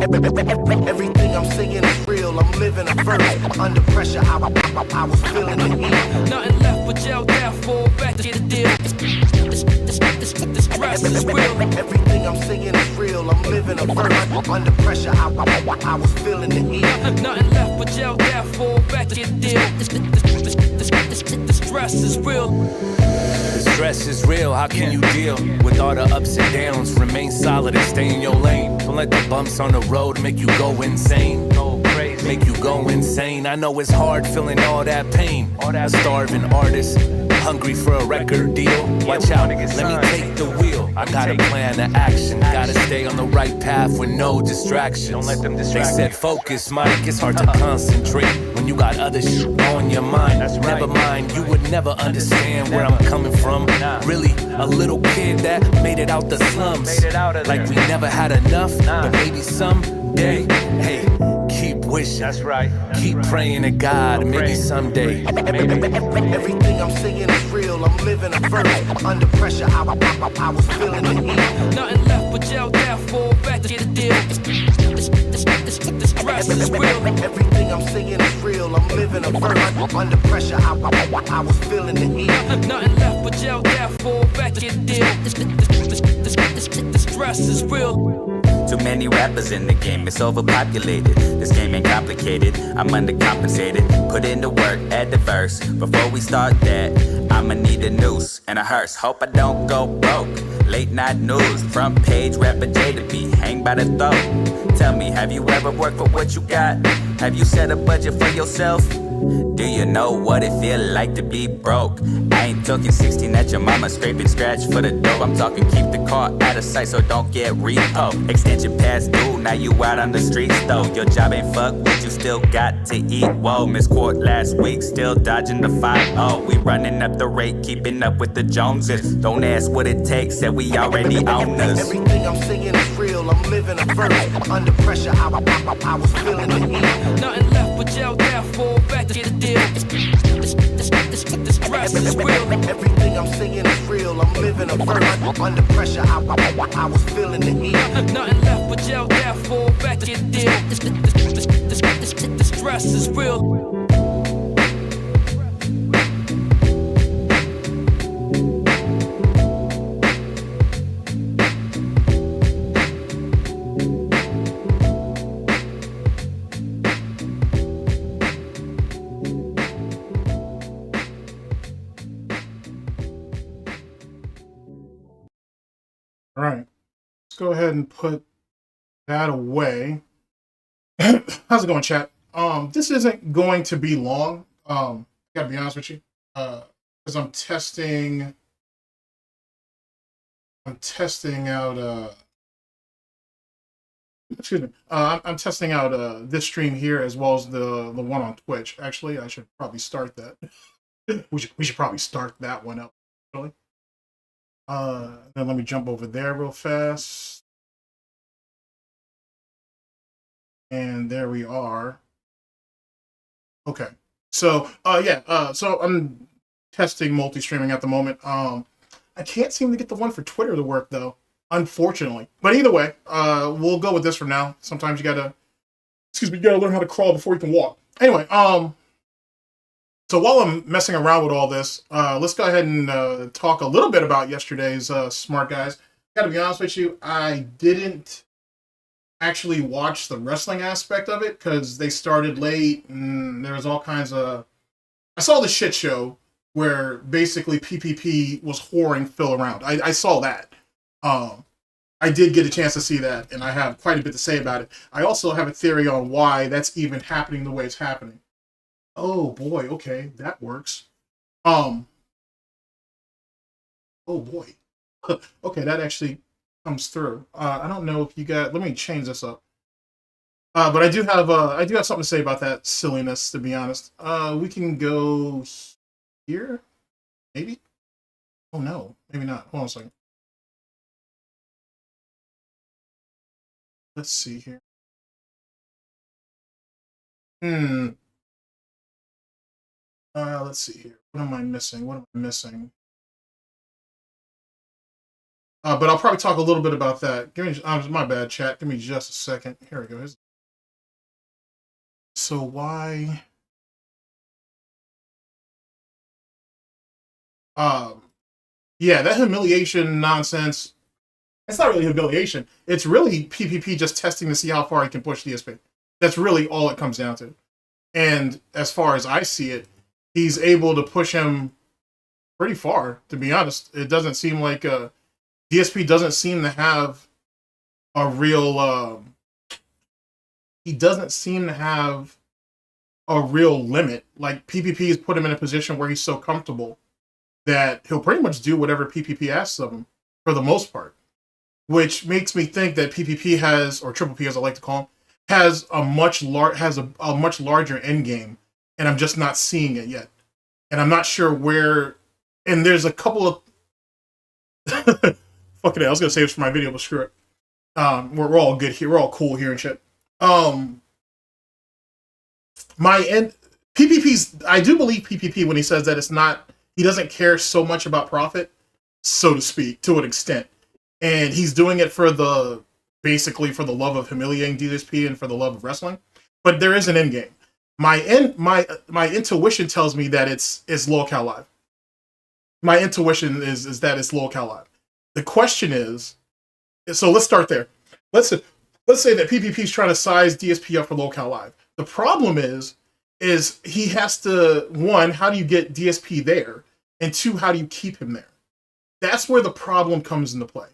Everything I'm saying is real, I'm living a verse. Under pressure, I was feeling the heat. Nothing left but jail, therefore, back to get a deal. The stress is real. Everything I'm saying is real, I'm living a verse. Under pressure, I was feeling the heat. Nothing left but jail, therefore, back to get a deal. The stress is real. The stress is real, how can you deal with all the ups and downs? Remain solid and stay in your lane. Don't let the bumps on the road make you go insane. Make you go insane. I know it's hard feeling all that pain. A starving artist, hungry for a record deal. Watch out, let me take the wheel. I got a plan of action. Gotta stay on the right path with no distractions. Don't let them distract. They said focus, Mike. It's hard to concentrate when you got other shit on your mind. Never mind, you would never understand where I'm coming from. Really, a little kid that made it out the slums. Like we never had enough, but maybe someday. Hey, keep wishing. That's right. Keep praying to God, maybe someday. Everything I'm saying is real, I'm living a verse. Under pressure, I was feeling the heat. Nothing left but jail, therefore, back to get a deal. The stress is real. Everything I'm saying is real, I'm living a verse. Under pressure, I was feeling the heat. Nothing left but jail, therefore, back to get a deal. The stress is real. Too many rappers in the game, it's overpopulated. This game ain't complicated, I'm undercompensated. Put in the work, add the verse. Before we start that, I'ma need a noose and a hearse. Hope I don't go broke. Late night news, front page rapper Jaydabee, hang by the throat. Tell me, have you ever worked for what you got? Have you set a budget for yourself? Do you know what it feel like to be broke? I ain't talking 16 at your mama scraping scratch for the dough. I'm talking keep the car out of sight so don't get repo. Extension past due, now you out on the streets though. Your job ain't fucked, but you still got to eat. Whoa, missed court last week, still dodging the 5-0. We running up the rate, keeping up with the Joneses. Don't ask what it takes, said we already own us. Everything I'm saying is real, I'm living a verse. Under pressure, I was feeling the heat. Nothing left but jail, therefore, back to get a deal. The stress is real. Everything I'm saying is real, I'm living a verse. Under pressure, I was feeling the heat. Nothing left but jail, therefore, back to get a deal. The stress is real. All right, let's go ahead and put that away. How's it going, chat? This isn't going to be long. Gotta be honest with you, because I'm testing out. Excuse me. I'm testing out this stream here as well as the one on Twitch. Actually, I should probably start that. we should probably start that one up. Actually. Then let me jump over there real fast. And there we are. Okay. So, so I'm testing multi-streaming at the moment. I can't seem to get the one for Twitter to work though, unfortunately. But either way, we'll go with this for now. Sometimes you gotta learn how to crawl before you can walk. Anyway, so while I'm messing around with all this, let's go ahead and talk a little bit about yesterday's Smark Guys. Gotta be honest with you, I didn't actually watch the wrestling aspect of it because they started late and there was all kinds of... I saw the shit show where basically PPP was whoring Phil around. I saw that. I did get a chance to see that, and I have quite a bit to say about it. I also have a theory on why that's even happening the way it's happening. Oh boy, okay, that works. Oh boy. Okay, that actually comes through. I don't know if you got, let me change this up. But I do have something to say about that silliness, to be honest. We can go here, maybe? Oh no, maybe not. Hold on a second. Let's see here. Let's see here. What am I missing? But I'll probably talk a little bit about that. Give me, my bad, chat. Give me just a second. Here we go. So why? Yeah, that humiliation nonsense. It's not really humiliation. It's really PPP just testing to see how far he can push DSP. That's really all it comes down to. And as far as I see it, he's able to push him pretty far, to be honest. It doesn't seem like DSP doesn't seem to have a real he doesn't seem to have a real limit. Like PPP has put him in a position where he's so comfortable that he'll pretty much do whatever PPP asks of him for the most part, which makes me think that PPP has, or Triple P as I like to call him, has a much larger end game, and I'm just not seeing it yet. And I'm not sure where. And there's a couple of fucking it, I was gonna save this for my video, but screw it. We're all good here. We're all cool here and shit. PPP's. I do believe PPP when he says that it's not. He doesn't care so much about profit, so to speak, to an extent, and he's doing it for basically for the love of humiliating DSP and for the love of wrestling. But there is an end game. My intuition tells me that it's Locale Live. My intuition is that it's Locale Live. The question is, so let's start there. Let's say that PPP is trying to size DSP up for Locale Live. The problem is he has to, one, how do you get DSP there? And two, how do you keep him there? That's where the problem comes into play.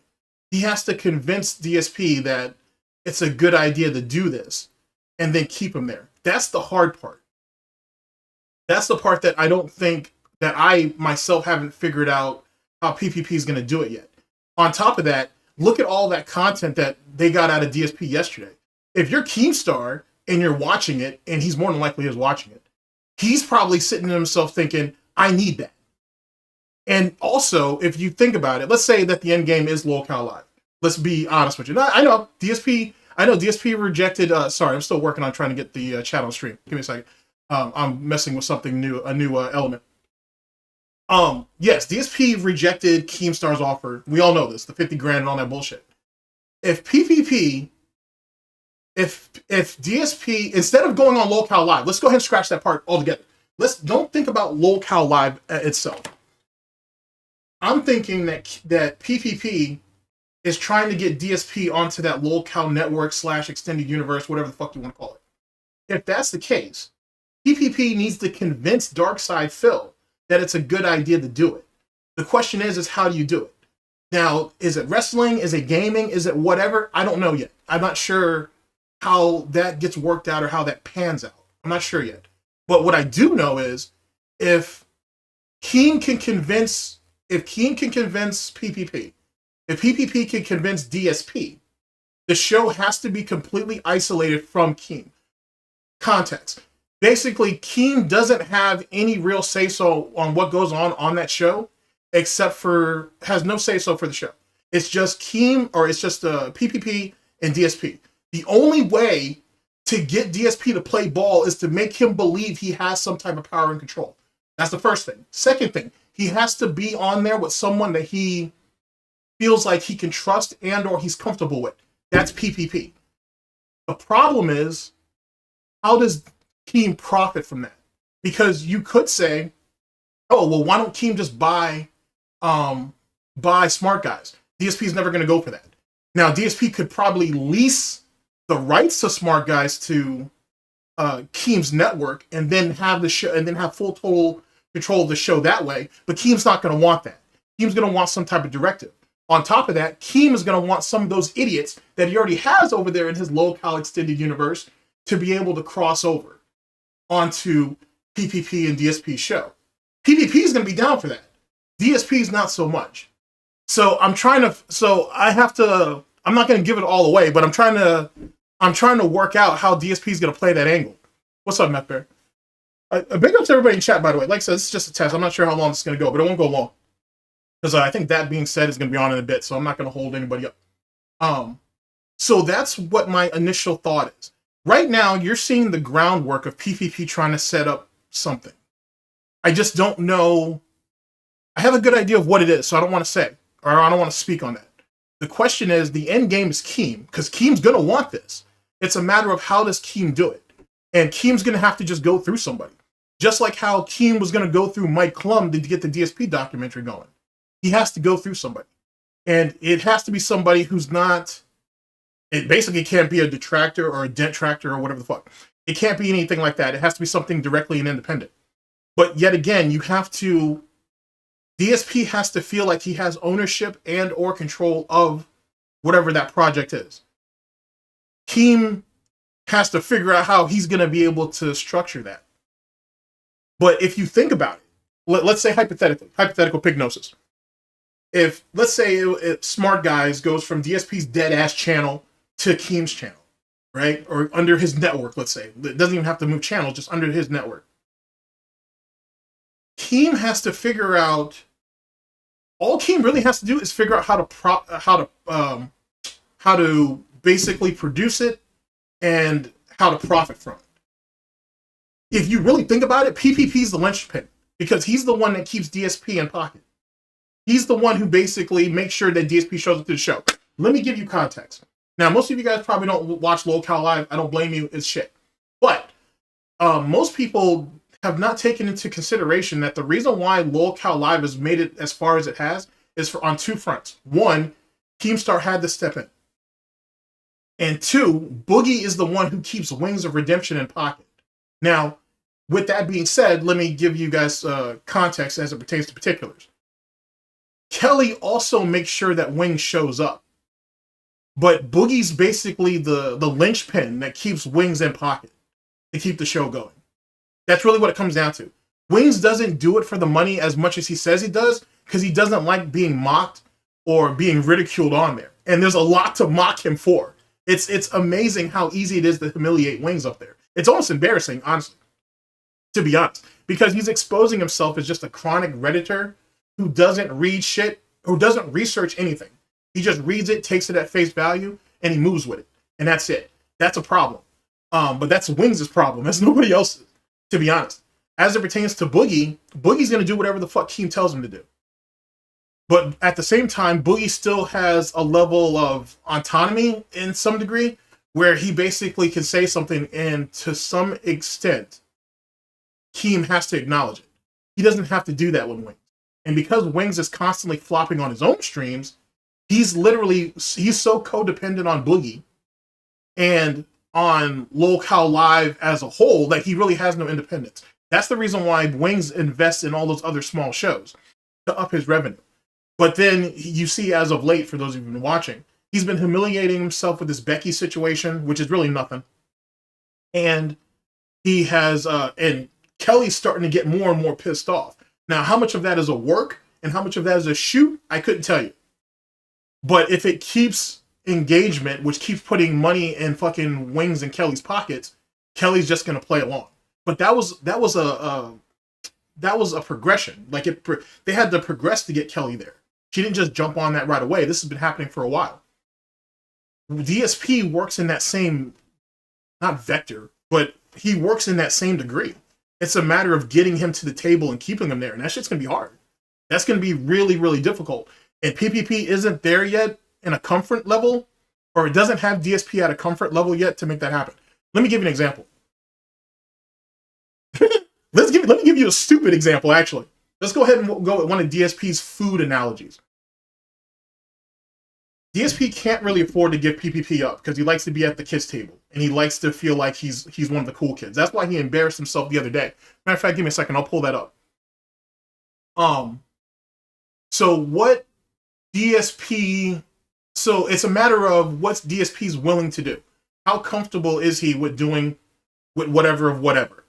He has to convince DSP that it's a good idea to do this and then keep him there. That's the hard part. That's the part that I don't think that I myself haven't figured out how PPP is going to do it yet. On top of that, look at all that content that they got out of DSP yesterday. If you're Keemstar and you're watching it, and he's more than likely is watching it, he's probably sitting to himself thinking, I need that. And also, if you think about it, let's say that the end game is Locale Live. Let's be honest with you. I know DSP rejected, sorry, I'm still working on trying to get the chat on stream. Give me a second. I'm messing with something new, a new element. Yes, DSP rejected Keemstar's offer. We all know this, the 50 grand and all that bullshit. If PPP, if DSP, instead of going on Locale Live, let's go ahead and scratch that part altogether. Don't think about Locale Live itself. I'm thinking that PPP is trying to get DSP onto that Locale network / extended universe, whatever the fuck you want to call it. If that's the case, PPP needs to convince Darkside Phil that it's a good idea to do it. The question is how do you do it? Now, is it wrestling? Is it gaming? Is it whatever? I don't know yet. I'm not sure how that gets worked out or how that pans out. I'm not sure yet. But what I do know is if Keem can convince PPP, if PPP can convince DSP, the show has to be completely isolated from Keem. Context. Basically, Keem doesn't have any real say-so on what goes on that show, has no say-so for the show. It's just Keem, or it's just PPP and DSP. The only way to get DSP to play ball is to make him believe he has some type of power and control. That's the first thing. Second thing, he has to be on there with someone that he feels like he can trust and or he's comfortable with. That's PPP. The problem is, how does Keem profit from that? Because you could say, oh, well, why don't Keem just buy Smark Guys? DSP is never going to go for that. Now, DSP could probably lease the rights to Smark Guys to Keem's network and then have the show and then have full total control of the show that way. But Keem's not going to want that. Keem's going to want some type of directive. On top of that, Keem is going to want some of those idiots that he already has over there in his Locale extended universe to be able to cross over onto PPP and DSP's show. PPP is going to be down for that. DSP is not so much. So I'm not going to give it all away, but I'm trying to work out how DSP is going to play that angle. What's up, Matt Bear? Big up to everybody in chat, by the way. Like I said, this is just a test. I'm not sure how long it's going to go, but it won't go long. Because I think that being said is going to be on in a bit, so I'm not going to hold anybody up. So that's what my initial thought is. Right now, you're seeing the groundwork of PPP trying to set up something. I just don't know. I have a good idea of what it is, so I don't want to say, or I don't want to speak on that. The question is, the end game is Keem, because Keem's going to want this. It's a matter of how does Keem do it. And Keem's going to have to just go through somebody. Just like how Keem was going to go through Mike Klum to get the DSP documentary going. He has to go through somebody. And it has to be somebody who's not... It basically can't be a detractor or a detractor or whatever the fuck. It can't be anything like that. It has to be something directly and independent. But yet again, you have to... DSP has to feel like he has ownership and or control of whatever that project is. Keem has to figure out how he's going to be able to structure that. But if you think about it, let's say hypothetical pignosis. If, let's say, if Smark Guys goes from DSP's dead-ass channel to Keem's channel, right? Or under his network, let's say. It doesn't even have to move channels, just under his network. Keem has to figure out... All Keem really has to do is figure out how to basically produce it and how to profit from it. If you really think about it, PPP's the linchpin because he's the one that keeps DSP in pocket. He's the one who basically makes sure that DSP shows up to the show. Let me give you context. Now, most of you guys probably don't watch Locale Live. I don't blame you. It's shit. But most people have not taken into consideration that the reason why Locale Live has made it as far as it has is on two fronts. One, Keemstar had to step in. And two, Boogie is the one who keeps Wings of Redemption in pocket. Now, with that being said, let me give you guys context as it pertains to particulars. Kelly also makes sure that Wings shows up. But Boogie's basically the linchpin that keeps Wings in pocket to keep the show going. That's really what it comes down to. Wings doesn't do it for the money as much as he says he does because he doesn't like being mocked or being ridiculed on there. And there's a lot to mock him for. It's amazing how easy it is to humiliate Wings up there. It's almost embarrassing, honestly, to be honest, because he's exposing himself as just a chronic Redditor who doesn't read shit, who doesn't research anything. He just reads it, takes it at face value, and he moves with it. And that's it. That's a problem. But that's Wings' problem. That's nobody else's, to be honest. As it pertains to Boogie, Boogie's going to do whatever the fuck Keem tells him to do. But at the same time, Boogie still has a level of autonomy in some degree where he basically can say something and to some extent, Keem has to acknowledge it. He doesn't have to do that with Wings. And because Wings is constantly flopping on his own streams, he's so codependent on Boogie and on Locale Live as a whole that he really has no independence. That's the reason why Wings invests in all those other small shows to up his revenue. But then you see as of late, for those of you who've been watching, he's been humiliating himself with this Becky situation, which is really nothing. And he has, and Kelly's starting to get more and more pissed off. Now, how much of that is a work and how much of that is a shoot, I couldn't tell you. But if it keeps engagement, which keeps putting money in fucking Wings and Kelly's pockets, Kelly's just going to play along. But that was a progression. Like they had to progress to get Kelly there. She didn't just jump on that right away. This has been happening for a while. DSP works in that same, not vector, but he works in that same degree. It's a matter of getting him to the table and keeping him there. And that shit's going to be hard. That's going to be really, really difficult. And PPP isn't there yet in a comfort level, or it doesn't have DSP at a comfort level yet to make that happen. Let me give you an example. Let me give you a stupid example, actually. Let's go ahead and go with one of DSP's food analogies. DSP can't really afford to give PPP up because he likes to be at the kids' table and he likes to feel like he's one of the cool kids. That's why he embarrassed himself the other day. Matter of fact, give me a second. I'll pull that up. So what DSP... So it's a matter of what's DSP's willing to do. How comfortable is he with doing with whatever of whatever?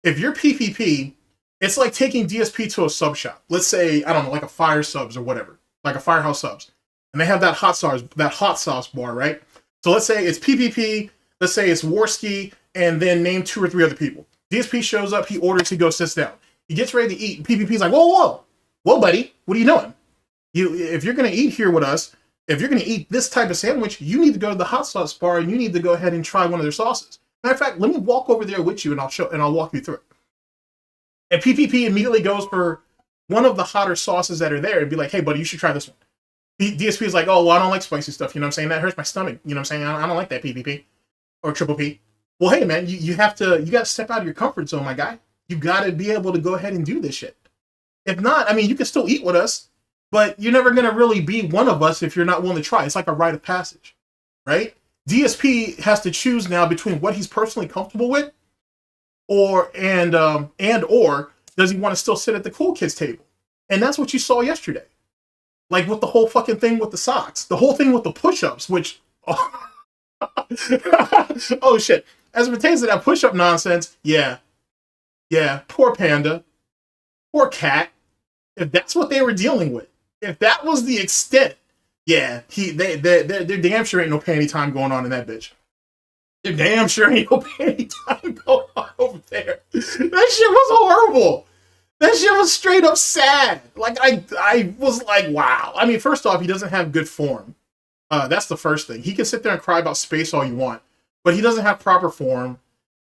If you're PPP, it's like taking DSP to a sub shop. Let's say, I don't know, like a Fire Subs or whatever, like a Firehouse Subs. And they have that hot sauce bar, right? So let's say it's PPP, let's say it's Warski, and then name 2 or 3 other people. DSP shows up, he orders, he goes, sits down. He gets ready to eat, and PPP's like, whoa, buddy, what are you doing? If you're going to eat here with us, if you're going to eat this type of sandwich, you need to go to the hot sauce bar and you need to go ahead and try one of their sauces. Matter of fact, let me walk over there with you and I'll walk you through it. And PPP immediately goes for one of the hotter sauces that are there and be like, hey, buddy, you should try this one. DSP is like, oh, well, I don't like spicy stuff. You know what I'm saying? That hurts my stomach. You know what I'm saying? I don't like that PPP or triple P. Well, hey, man, you got to step out of your comfort zone, my guy. You got to be able to go ahead and do this shit. If not, I mean, you can still eat with us, but you're never going to really be one of us if you're not willing to try. It's like a rite of passage, right? DSP has to choose now between what he's personally comfortable with or does he want to still sit at the cool kids table? And that's what you saw yesterday. Like with the whole fucking thing with the socks, the whole thing with the push-ups, which, oh shit. As it pertains to that push-up nonsense, yeah, poor Panda, poor Cat. If that's what they were dealing with, if that was the extent, yeah, there damn sure ain't no panty time going on in that bitch. There damn sure ain't no panty time going on over there. That shit was horrible. That shit was straight up sad. Like, I was like, wow. I mean, first off, he doesn't have good form. That's the first thing. He can sit there and cry about space all you want, but he doesn't have proper form.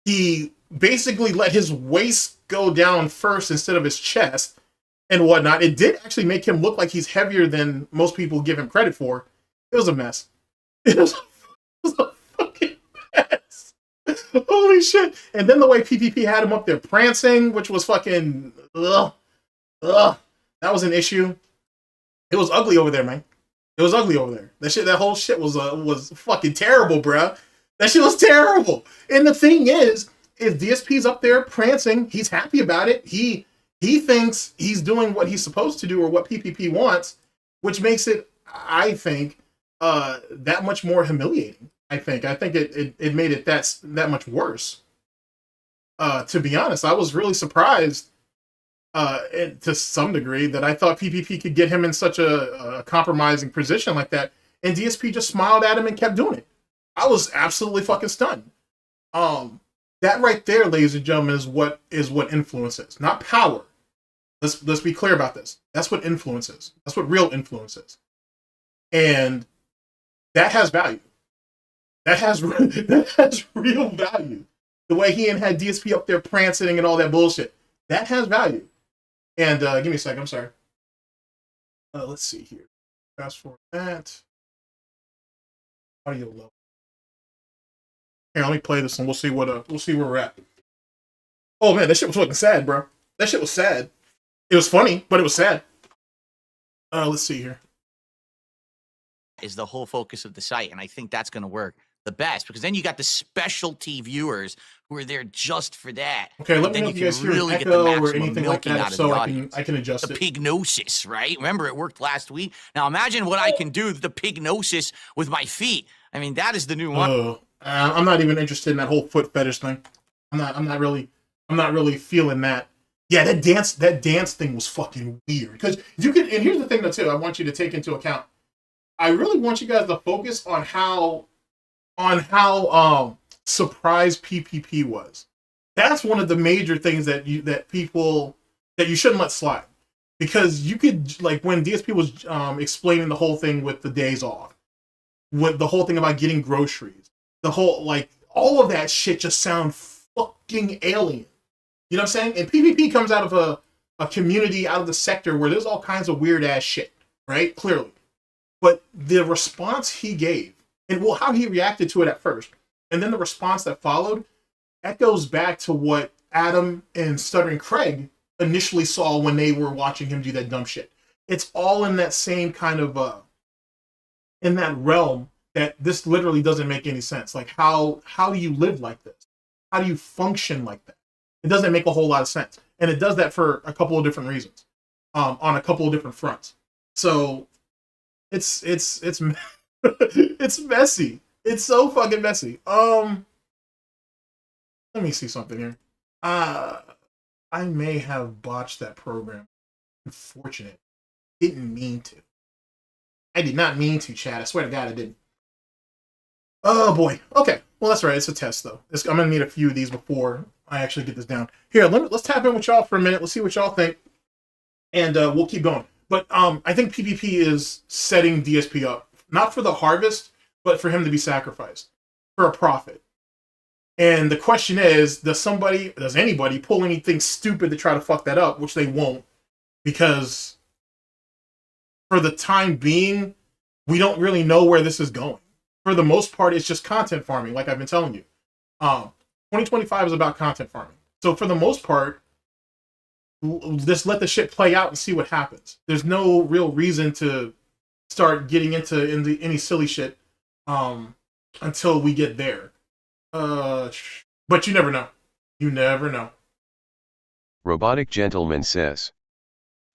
He basically let his waist go down first instead of his chest and whatnot. It did actually make him look like he's heavier than most people give him credit for. It was a mess. It was a fucking mess. Holy shit. And then the way PPP had him up there prancing, which was fucking, ugh. That was an issue. It was ugly over there, man. It was ugly over there. That whole shit was fucking terrible, bruh. That shit was terrible. And the thing is, if DSP's up there prancing, he's happy about it. He thinks he's doing what he's supposed to do or what PPP wants, which makes it, I think, that much more humiliating. I think it made it that much worse. To be honest, I was really surprised to some degree that I thought PPP could get him in such a compromising position like that, and DSP just smiled at him and kept doing it. I was absolutely fucking stunned. That right there, ladies and gentlemen, is what influence is, not power. Let's be clear about this. That's what influence is. That's what real influence is, and that has value. That has real value. The way he had DSP up there prancing and all that bullshit, that has value. And give me a second. I'm sorry. Let's see here. Fast forward that. Audio level. Here, let me play this and we'll see where we're at. Oh man, that shit was fucking sad, bro. That shit was sad. It was funny, but it was sad. Let's see here. Is the whole focus of the site, and I think that's going to work the best because then you got the specialty viewers who are there just for that. Okay, let me know if you guys hear an echo or anything like that. If so, I can adjust the it. Pignosis, right? Remember, it worked last week. Now imagine what I can do with the Pignosis with my feet. I mean, that is the new one. I'm not even interested in that whole foot fetish thing. I'm not really feeling that. Yeah, that dance thing was fucking weird. Because you can, and here's the thing though too, I want you to take into account. I really want you guys to focus on how surprised PPP was. That's one of the major things that you shouldn't let slide. Because you could, like when DSP was explaining the whole thing with the days off, with the whole thing about getting groceries, the whole, like, all of that shit just sound fucking alien. You know what I'm saying? And PPP comes out of a community, out of the sector where there's all kinds of weird ass shit, right? Clearly. But the response he gave, and well, how he reacted to it at first, and then the response that followed, echoes back to what Adam and Stuttering Craig initially saw when they were watching him do that dumb shit. It's all in that same kind of, in that realm that this literally doesn't make any sense. Like, how do you live like this? How do you function like that? It doesn't make a whole lot of sense. And it does that for a couple of different reasons, on a couple of different fronts. So it's it's messy. It's so fucking messy. Let me see something here. I may have botched that program. Unfortunate. Didn't mean to. I did not mean to, chat. I swear to God I didn't. Oh boy. Okay. Well, that's right. It's a test though. I'm gonna need a few of these before I actually get this down. Here, let's tap in with y'all for a minute. Let's see what y'all think, and we'll keep going. But I think PPP is setting DSP up not for the harvest, but for him to be sacrificed for a profit. And the question is, does anybody pull anything stupid to try to fuck that up? Which they won't, because for the time being, we don't really know where this is going. For the most part, it's just content farming, like I've been telling you. 2025 is about content farming. So for the most part, just let the shit play out and see what happens. There's no real reason to start getting into any silly shit until we get there. But you never know. You never know. Robotic Gentleman says,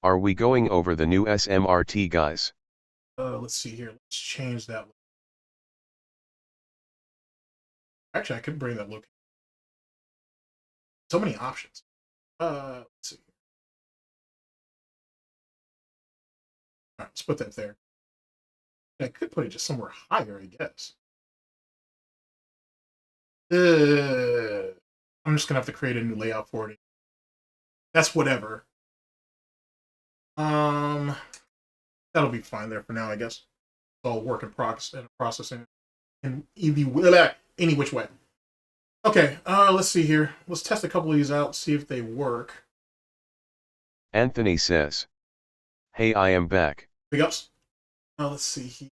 are we going over the new SMRT, guys? Let's see here. Let's change that. Actually, I could bring that look. So many options. Let's see. All right, let's put that there. I could put it just somewhere higher, I guess. I'm just gonna have to create a new layout for it. That's whatever. That'll be fine there for now, I guess. It's all work in processing in any which way. Okay, let's see here. Let's test a couple of these out, see if they work. Anthony says, hey, I am back. Big ups. Let's see here.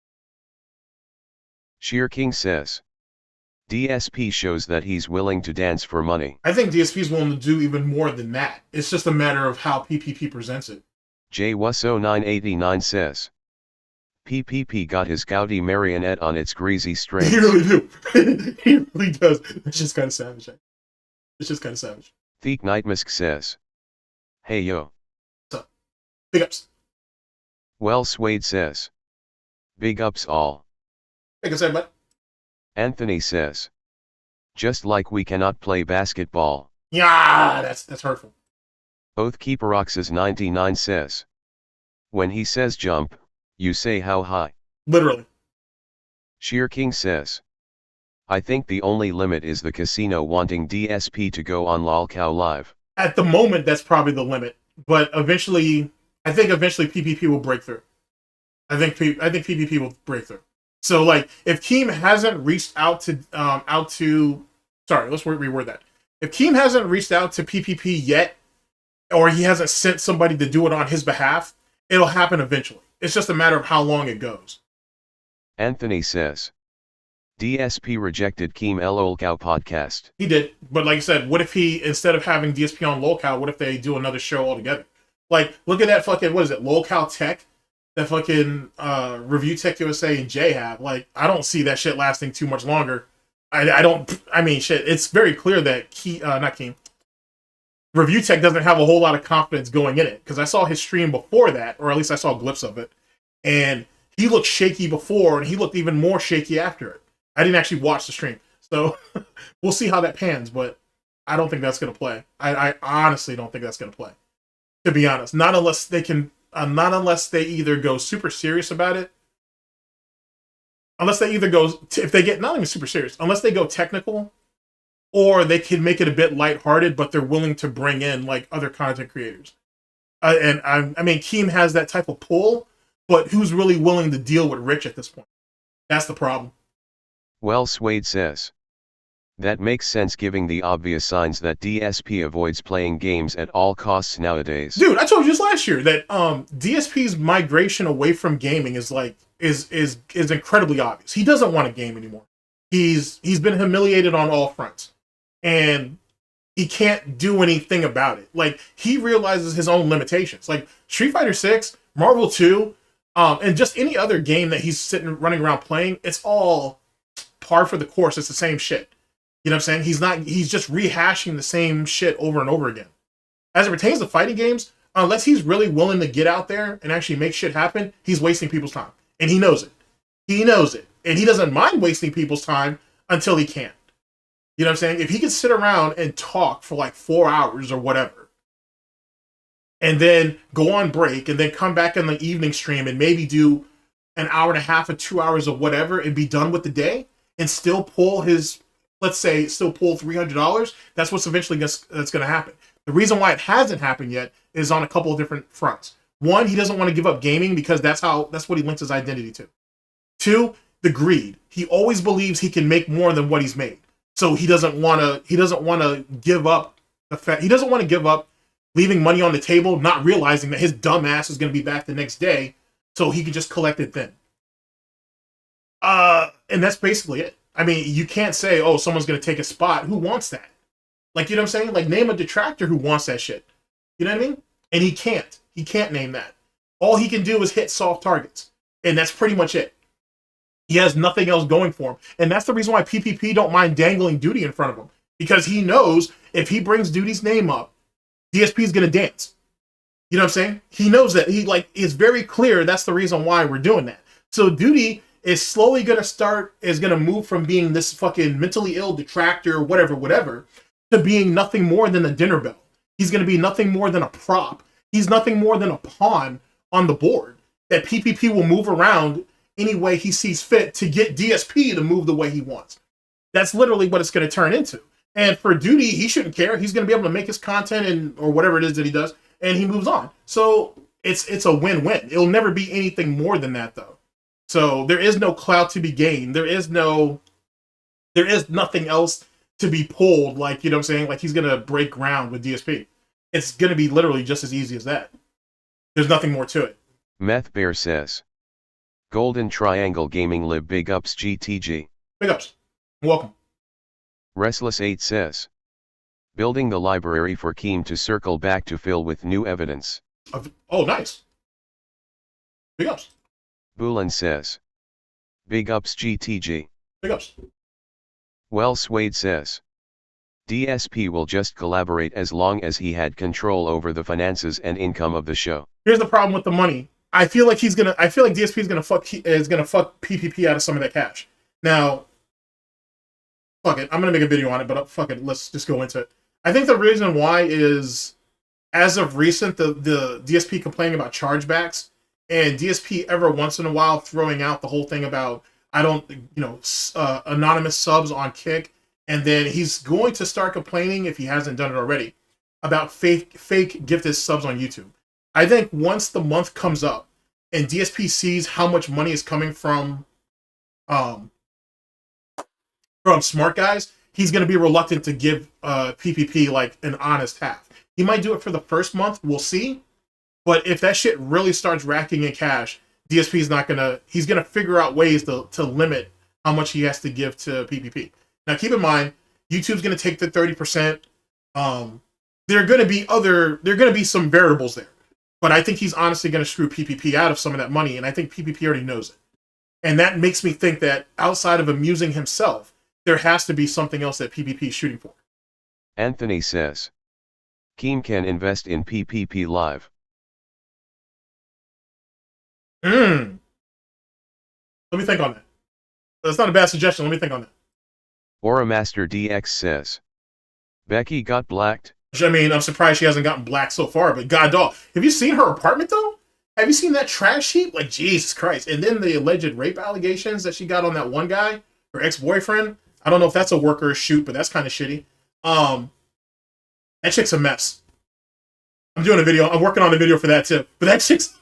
Sheer King says, DSP shows that he's willing to dance for money. I think DSP is willing to do even more than that. It's just a matter of how PPP presents it. JWusso989 says, PPP got his Gaudi marionette on its greasy strings. He really do. He really does. It's just kind of savage. It's just kind of savage. Theek Nightmask says, hey yo. What's up? Big ups. Well Swade says, big ups all. Like I said, bud. Anthony says, just like we cannot play basketball. Yeah, that's hurtful. Oath Keeperoxes 99 says, when he says jump, you say how high. Literally. Sheer King says, I think the only limit is the casino wanting DSP to go on lolcow live. At the moment, that's probably the limit. But eventually, I think PPP will break through. I think PPP will break through. So, like, if Keem hasn't reached out to sorry, let's reword that. If Keem hasn't reached out to PPP yet, or he hasn't sent somebody to do it on his behalf, it'll happen eventually. It's just a matter of how long it goes. Anthony says, DSP rejected Keem LOLcow podcast. He did, but like I said, what if he, instead of having DSP on LOLcow, what if they do another show altogether? Like, look at that fucking, what is it, LOLcow Tech? That fucking Review Tech USA and Jay have. Like, I don't see that shit lasting too much longer. I mean, shit, it's very clear that Review Tech doesn't have a whole lot of confidence going in it. Because I saw his stream before that, or at least I saw glimpses of it. And he looked shaky before, and he looked even more shaky after it. I didn't actually watch the stream. So, we'll see how that pans, but I don't think that's going to play. I honestly don't think that's going to play. To be honest. Not unless they either go super serious about it. Unless they either go, if they get, not even super serious, unless they go technical, or they can make it a bit lighthearted, but they're willing to bring in, like, other content creators. I mean, Keem has that type of pull, but who's really willing to deal with Rich at this point? That's the problem. Well Swade says, that makes sense given the obvious signs that DSP avoids playing games at all costs nowadays. Dude, I told you just last year that DSP's migration away from gaming is incredibly obvious. He doesn't want to game anymore. He's been humiliated on all fronts, and he can't do anything about it. Like, he realizes his own limitations. Like Street Fighter 6, Marvel 2, and just any other game that he's running around playing, it's all par for the course. It's the same shit. You know what I'm saying? He's just rehashing the same shit over and over again. As it pertains to fighting games, unless he's really willing to get out there and actually make shit happen, he's wasting people's time. And he knows it. He knows it. And he doesn't mind wasting people's time until he can't. You know what I'm saying? If he could sit around and talk for like 4 hours or whatever, and then go on break, and then come back in the evening stream and maybe do an hour and a half or 2 hours or whatever and be done with the day, and still pull his, let's say, still pull $300, that's what's eventually that's going to happen. The reason why it hasn't happened yet is on a couple of different fronts. One, he doesn't want to give up gaming because that's what he links his identity to. Two, the greed. He always believes he can make more than what he's made. So he doesn't want to give up the fact, he doesn't want to give up leaving money on the table, not realizing that his dumb ass is going to be back the next day so he could just collect it then. And that's basically it. I mean, you can't say, oh, someone's going to take a spot. Who wants that? Like, you know what I'm saying? Like, name a detractor who wants that shit. You know what I mean? And he can't. He can't name that. All he can do is hit soft targets. And that's pretty much it. He has nothing else going for him. And that's the reason why PPP don't mind dangling Duty in front of him. Because he knows if he brings Duty's name up, DSP is going to dance. You know what I'm saying? He knows that. He, like, is very clear that's the reason why we're doing that. So Duty is slowly going to move from being this fucking mentally ill detractor, whatever, to being nothing more than a dinner bell. He's going to be nothing more than a prop. He's nothing more than a pawn on the board that PPP will move around any way he sees fit to get DSP to move the way he wants. That's literally what it's going to turn into. And for Duty, he shouldn't care. He's going to be able to make his content or whatever it is that he does, and he moves on. So it's a win-win. It'll never be anything more than that, though. So there is no clout to be gained. There is nothing else to be pulled. Like, you know what I'm saying? Like, he's going to break ground with DSP. It's going to be literally just as easy as that. There's nothing more to it. Meth Bear says, Golden Triangle Gaming Lib big ups GTG. Big ups. Welcome. Restless 8 says, building the library for Keem to circle back to fill with new evidence. Oh, nice. Big ups. Bulan says, big ups GTG. Big ups. Well Swade says, DSP will just collaborate as long as he had control over the finances and income of the show. Here's the problem with the money. I feel like DSP is gonna fuck PPP out of some of that cash. Now, fuck it. I'm gonna make a video on it, but fuck it. Let's just go into it. I think the reason why is, as of recent, the DSP complaining about chargebacks, and DSP every once in a while throwing out the whole thing about anonymous subs on Kick, and then he's going to start complaining, if he hasn't done it already, about fake gifted subs on YouTube. I think once the month comes up and DSP sees how much money is coming from Smark Guys, he's going to be reluctant to give PPP like an honest half. He might do it for the first month. We'll see. But if that shit really starts racking in cash, DSP is not going to... He's going to figure out ways to limit how much he has to give to PPP. Now, keep in mind, YouTube's going to take the 30%. There are going to be some variables there. But I think he's honestly going to screw PPP out of some of that money, and I think PPP already knows it. And that makes me think that outside of amusing himself, there has to be something else that PPP is shooting for. Anthony says, Keem can invest in PPP Live. Let me think on that. That's not a bad suggestion. Let me think on that. Aura Master DX says, Becky got blacked. I mean, I'm surprised she hasn't gotten black so far, but god dog. Have you seen her apartment though? Have you seen that trash heap? Like, Jesus Christ. And then the alleged rape allegations that she got on that one guy, her ex-boyfriend. I don't know if that's a work or a shoot, but that's kind of shitty. That chick's a mess. I'm doing a video. I'm working on a video for that too. But that chick's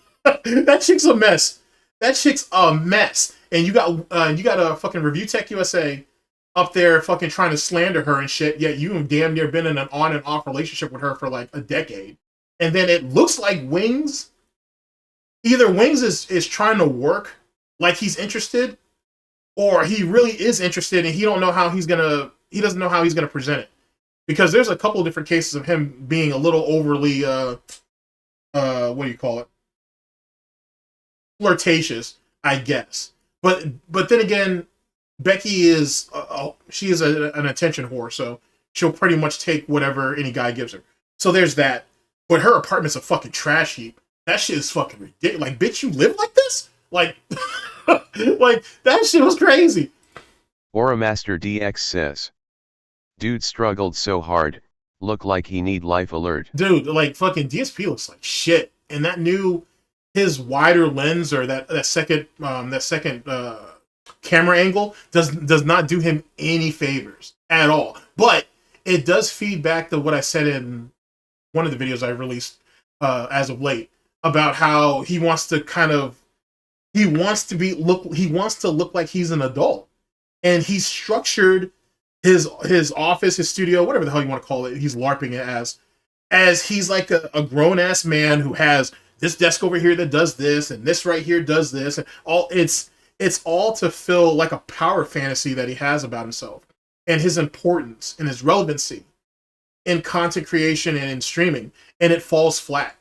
a mess. That chick's a mess. And you got a fucking Review Tech USA up there fucking trying to slander her and shit, yet you have damn near been in an on and off relationship with her for like a decade. And then it looks like Wings, either Wings is trying to work like he's interested, or he really is interested and he doesn't know how he's gonna present it. Because there's a couple of different cases of him being a little overly what do you call it? Flirtatious, I guess. But then again, Becky is an attention whore, so she'll pretty much take whatever any guy gives her. So there's that. But her apartment's a fucking trash heap. That shit is fucking ridiculous. Like, bitch, you live like this? Like, like that shit was crazy. Aura Master DX says, dude struggled so hard, look like he need life alert. Dude, like fucking DSP looks like shit. And that his wider lens, or that second camera angle does not do him any favors at all. But it does feed back to what I said in one of the videos I released as of late about how he wants to look like he's an adult, and he's structured his office, his studio, whatever the hell you want to call it. He's LARPing it as he's like a grown ass man who has this desk over here that does this, and this right here does this, and all it's all to fill like a power fantasy that he has about himself and his importance and his relevancy in content creation and in streaming, and it falls flat.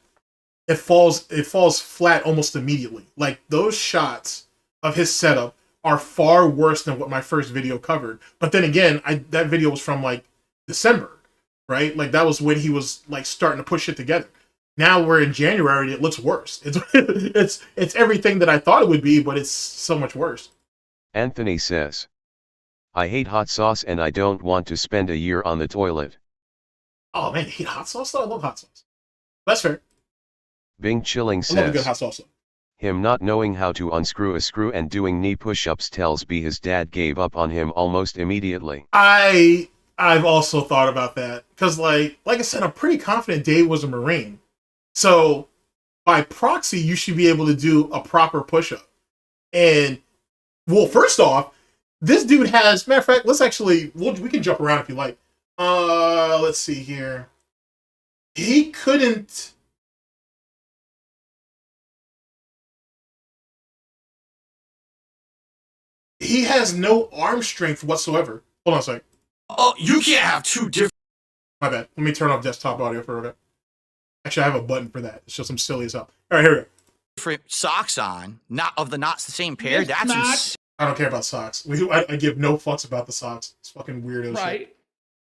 It falls flat almost immediately. Like, those shots of his setup are far worse than what my first video covered. But then again, that video was from like December, right? Like, that was when he was like starting to push it together. Now we're in January and it looks worse. It's everything that I thought it would be, but it's so much worse. Anthony says, I hate hot sauce and I don't want to spend a year on the toilet. Oh man, you hate hot sauce though? I love hot sauce. That's fair. Bing Chilling I love a good says, hot sauce though. him not knowing how to unscrew a screw and doing knee push-ups tells B his dad gave up on him almost immediately. I've also thought about that. Because like I said, I'm pretty confident Dave was a Marine. So, by proxy, you should be able to do a proper push-up. And, well, first off, this dude has, matter of fact, let's actually, we can jump around if you like. Let's see here. He couldn't... He has no arm strength whatsoever. Hold on a sec. Oh, you can't have two different. My bad. Let me turn off desktop audio for a bit. Actually, I have a button for that. It's just I'm silly as hell. All right, here we go. Different socks on, not the same pair. It's That's not. ins- I don't care about socks. I give no fucks about the socks. It's fucking weirdo shit. Right.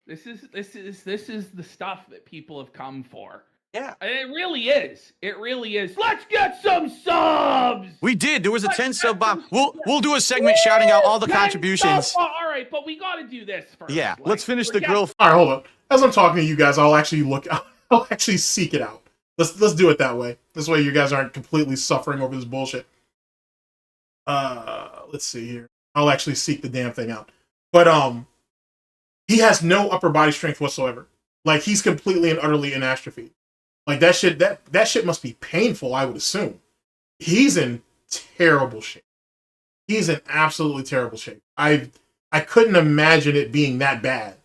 This is the stuff that people have come for. yeah. And it really is. It really is. Let's get some subs. We did. There was a 10 sub bomb. We'll do a segment shouting out all the contributions. All right, but we got to do this first. Yeah, Like, let's finish the we're grill. All right, hold on. As I'm talking to you guys, I'll actually I'll actually seek it out. Let's do it that way. This way you guys aren't completely suffering over this bullshit. Let's see here. I'll actually seek the damn thing out. But he has no upper body strength whatsoever. Like, he's completely and utterly in atrophy. Like, that shit must be painful, I would assume. He's in terrible shape. He's in absolutely terrible shape. I couldn't imagine it being that bad.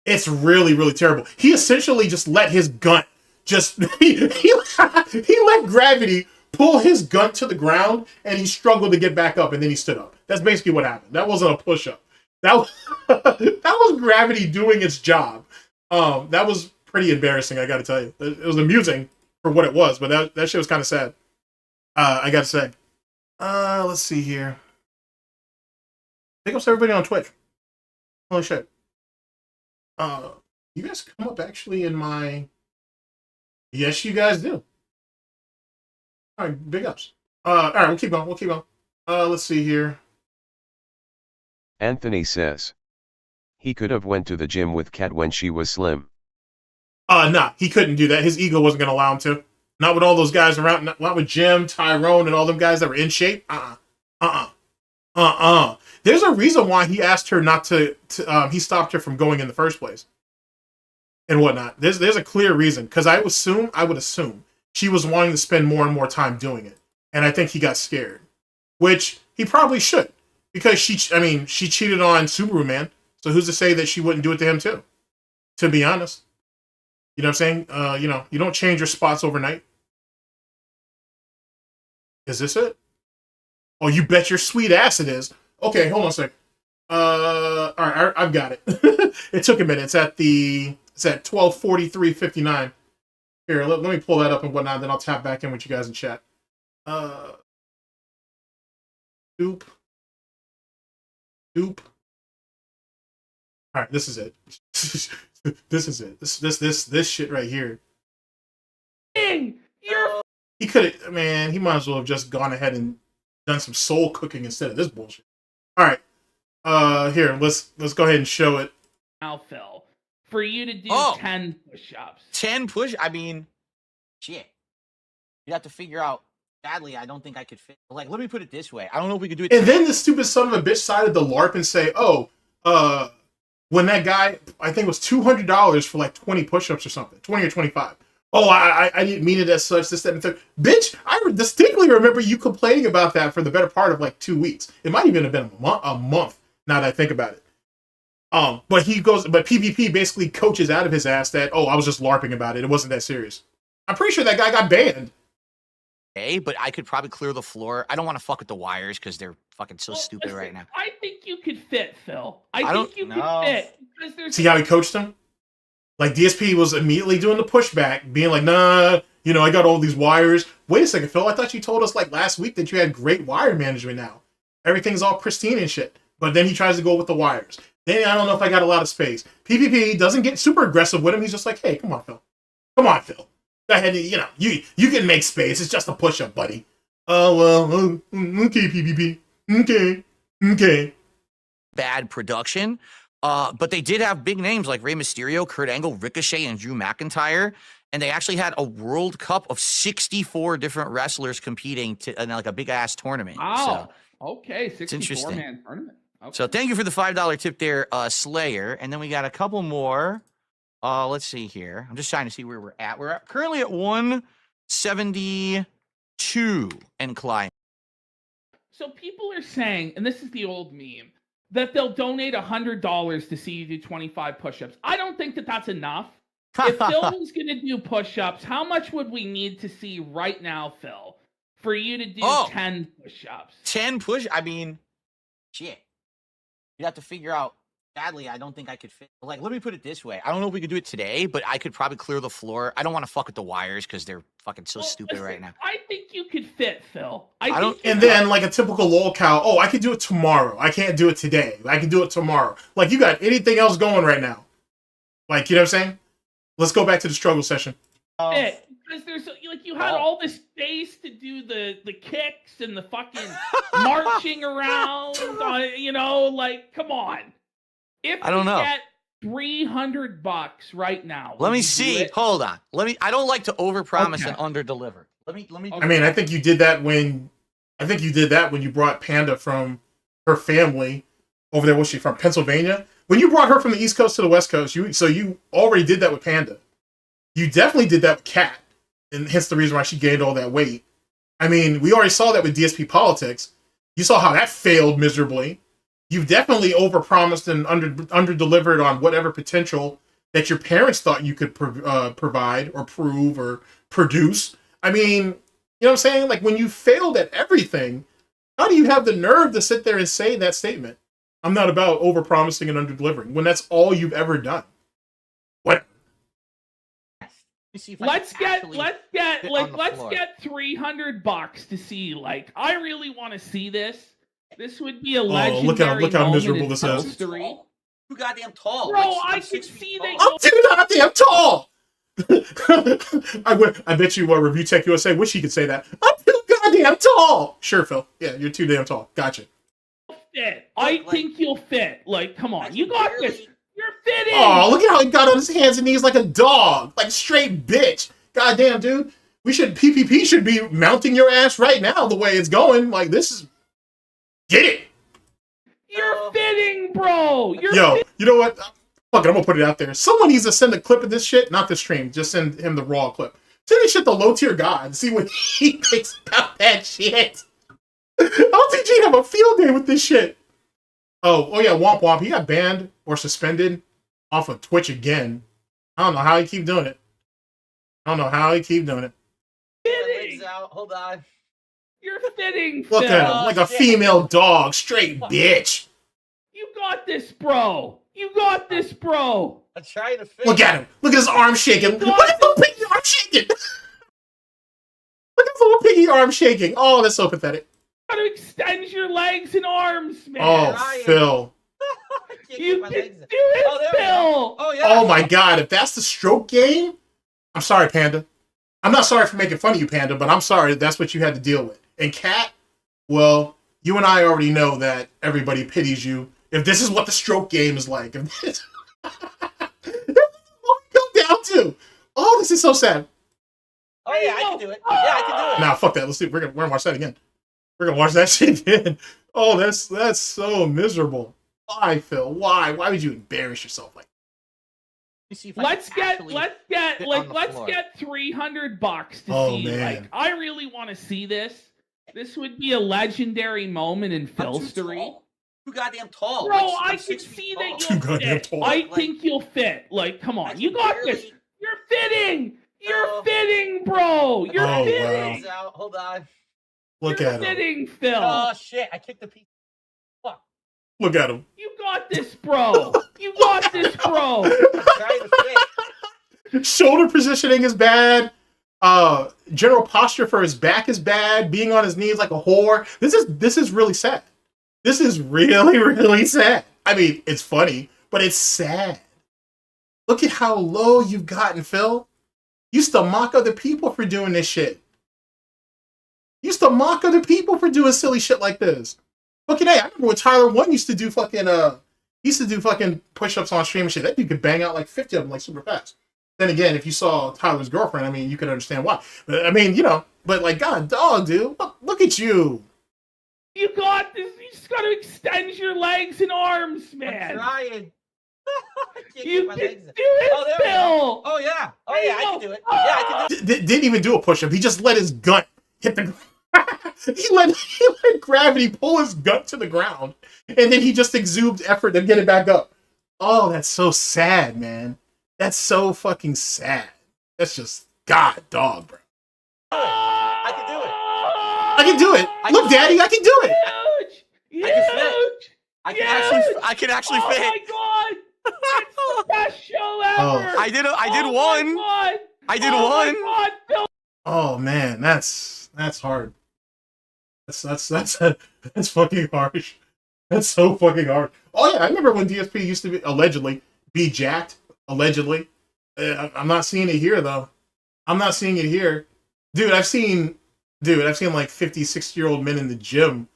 It's really, really terrible. He essentially just let his gun he let gravity pull his gun to the ground, and he struggled to get back up, and then he stood up. That's basically what happened. That wasn't a push-up. That was gravity doing its job. That was pretty embarrassing, I gotta tell you. It was amusing for what it was, but that shit was kind of sad. I gotta say. Let's see here. Big ups to everybody on Twitch. Holy shit. You guys come up actually in my... Yes, you guys do. All right, big ups. All right, we'll keep going. Let's see here. Anthony says, he could have went to the gym with Kat when she was slim. Nah, he couldn't do that. His ego wasn't going to allow him to. Not with all those guys around. Not with Jim, Tyrone, and all them guys that were in shape. There's a reason why he asked her not to he stopped her from going in the first place. And whatnot. There's a clear reason. Because I would assume she was wanting to spend more and more time doing it. And I think he got scared. Which he probably should. Because she cheated on Subaru Man. So who's to say that she wouldn't do it to him too? To be honest. You know what I'm saying? You don't change your spots overnight. Is this it? Oh, you bet your sweet ass it is. Okay, hold on a sec. All right, I've got it. It took a minute. It's at 12:43:59. Here, let me pull that up and whatnot. Then I'll tap back in with you guys in chat. Doop. All right, this is it. This is it. This shit right here. He could have, man. He might as well have just gone ahead and done some soul cooking instead of this bullshit. All right. Here, let's go ahead and show it. Now, Phil, for you to do 10 push-ups. 10 push? I mean, shit. You'd have to figure out. Sadly, I don't think I could fit. Like, let me put it this way. I don't know if we could do it. And then the stupid son of a bitch decided to LARP and say, when that guy, I think it was $200 for like 20 push-ups or something, 20 or 25. Oh, I didn't mean it as such, this, that, and third. Bitch, I distinctly remember you complaining about that for the better part of like 2 weeks. It might even have been a month, now that I think about it. But PvP basically coaches out of his ass that, I was just LARPing about it. It wasn't that serious. I'm pretty sure that guy got banned today, but I could probably clear the floor. I don't want to fuck with the wires because they're fucking so stupid listen, right now. I think you could fit, Phil. I don't think you know. could fit. Because there's See how he coached him? Like, DSP was immediately doing the pushback, being like, nah, you know, I got all these wires. Wait a second, Phil, I thought you told us, like, last week that you had great wire management now. Everything's all pristine and shit. But then he tries to go with the wires. Then I don't know if I got a lot of space. PPP doesn't get super aggressive with him. He's just like, hey, come on, Phil. Come on, Phil. Go ahead, you know, you can make space. It's just a push-up, buddy. Oh, well, okay, PPP. Okay. Bad production. But they did have big names like Rey Mysterio, Kurt Angle, Ricochet, and Drew McIntyre. And they actually had a World Cup of 64 different wrestlers competing in like a big-ass tournament. Wow. So, Okay, it's interesting. 64-man tournament. Okay. So thank you for the $5 tip there, Slayer. And then we got a couple more. Let's see here. I'm just trying to see where we're at. We're currently at 172 and climbing. So people are saying, and this is the old meme, that they'll donate $100 to see you do 25 push-ups. I don't think that that's enough. If Phil was going to do push-ups, how much would we need to see right now, Phil, for you to do 10 push-ups? 10 I mean, shit. You'd have to figure out. Sadly, I don't think I could fit. Like, let me put it this way. I don't know if we could do it today, but I could probably clear the floor. I don't want to fuck with the wires because they're fucking so stupid right now. I think you could fit, Phil. And then, like a typical lol cow, oh, I could do it tomorrow. I can't do it today. I can do it tomorrow. Like, you got anything else going right now? Like, you know what I'm saying? Let's go back to the struggle session. Because there's like you had all this space to do the kicks and the fucking marching around. You know, like, come on. If I don't know. Get $300 right now. Let me see. Hold on. I don't like to overpromise and underdeliver. Let me. I mean, I think you did that when you brought Panda from her family over there. Was she from Pennsylvania? When you brought her from the East Coast to the West Coast, you already did that with Panda. You definitely did that with Kat, and hence the reason why she gained all that weight. I mean, we already saw that with DSP Politics. You saw how that failed miserably. You've definitely overpromised and underdelivered on whatever potential that your parents thought you could provide or prove or produce. I mean, you know what I'm saying? Like, when you failed at everything, how do you have the nerve to sit there and say that statement? I'm not about overpromising and underdelivering when that's all you've ever done. What? Let's get $300 to see. Like, I really want to see this. This would be a legendary look how miserable this is. Too goddamn tall. Bro, I can see that. I'm too goddamn tall. I bet you Review Tech USA wish he could say that. I'm too goddamn tall. Sure, Phil. Yeah, you're too damn tall. Gotcha. Fit. I think you'll fit. Like, come on, you got this. You're fitting. Oh, look at how he got on his hands and knees like a dog, like straight bitch. Goddamn, dude. PPP should be mounting your ass right now the way it's going. Like, this is. Get it! You're fitting, bro! You know what? Fuck it, I'm gonna put it out there. Someone needs to send a clip of this shit, not the stream. Just send him the raw clip. Send this shit to low tier God. See what he thinks about that shit. LTG have a field day with this shit. Oh yeah, Womp Womp. He got banned or suspended off of Twitch again. I don't know how he keep doing it. Fitting. Hold on. You're fitting, Look Phil. at him, like a female dog, straight bitch. You got this, bro. I'm trying to fit. Look at him. Look at his arm shaking. Look at the piggy arm shaking. Look at his little piggy arm shaking. Oh, that's so pathetic. Gotta extend your legs and arms, man. Oh, Phil. You can do it, Phil. Oh, yeah. Oh, my God. If that's the stroke game, I'm sorry, Panda. I'm not sorry for making fun of you, Panda, but I'm sorry that's what you had to deal with. And Kat, well, you and I already know that everybody pities you. If this is what the stroke game is like, if this is what we come down to. Oh, this is so sad. Oh, yeah, I can do it. Yeah, I can do it. Nah, fuck that. Let's see. We're gonna watch that again. We're gonna watch that shit again. Oh, that's so miserable. Why, Phil? Why? Why would you embarrass yourself like that? Let's get $300 to see. Man. Like, I really want to see this. This would be a legendary moment in Phil history. Too goddamn tall. Bro, I can see that you'll fit. I think you'll fit. Like, come on, you got this. You're fitting. You're fitting, bro. You're Oh, fitting. wow. Hold on. Look You're at him. fitting, Phil. Oh shit! I kicked the piece. Fuck. Look at him. You got this, bro. You got this, bro. I'm trying to fit. Shoulder positioning is bad. General posture for his back is bad. Being on his knees like a whore. This is really sad. This is really, really sad. I mean, it's funny, but it's sad. Look at how low you've gotten, Phil. You used to mock other people for doing this shit. You used to mock other people for doing silly shit like this. Fucking hey, I remember when Tyler 1 used to do fucking push-ups on stream and shit. That dude could bang out like 50 of them like super fast. Then again, if you saw Tyler's girlfriend, I mean, you could understand why. But I mean, you know, but like, god dog, dude, look at you. You got this. You just got to extend your legs and arms, man. I'm trying. You can do it, Phil. Oh yeah. Oh yeah, I can do it. Yeah, I can do it. Didn't even do a push-up. He just let his gut hit the he let gravity pull his gut to the ground. And then he just exudes effort to get it back up. Oh, that's so sad, man. That's so fucking sad. That's just god dog, bro. I can do it. I can do it. Look, Daddy, I can do it. Huge. I can fit. I can actually Oh fit. my god. It's the best show ever. Oh. I did Oh one. my god. I did Oh one. my god, Phil. Oh man, that's hard. That's fucking harsh. That's so fucking hard. Oh yeah, I remember when DSP used to allegedly be jacked. Allegedly, I'm not seeing it here though. I'm not seeing it here, dude. I've seen like 50, 60-year-old men in the gym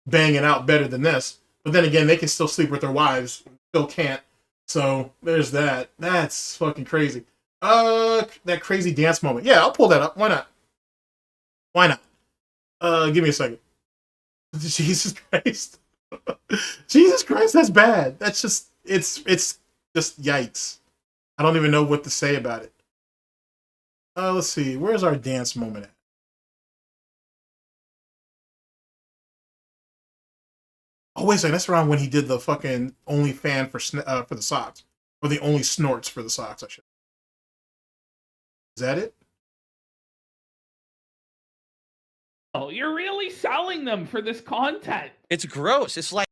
banging out better than this. But then again, they can still sleep with their wives. Still can't. So there's that. That's fucking crazy. That crazy dance moment. Yeah, I'll pull that up. Why not? Why not? Give me a second. Jesus Christ. Jesus Christ, that's bad. That's just it's just yikes. I don't even know what to say about it. Let's see. Where's our dance moment at? Oh, wait a second. That's around when he did the fucking only fan for the socks. Or the only snorts for the socks, I should. Is that it? Oh, you're really selling them for this content. It's gross. It's like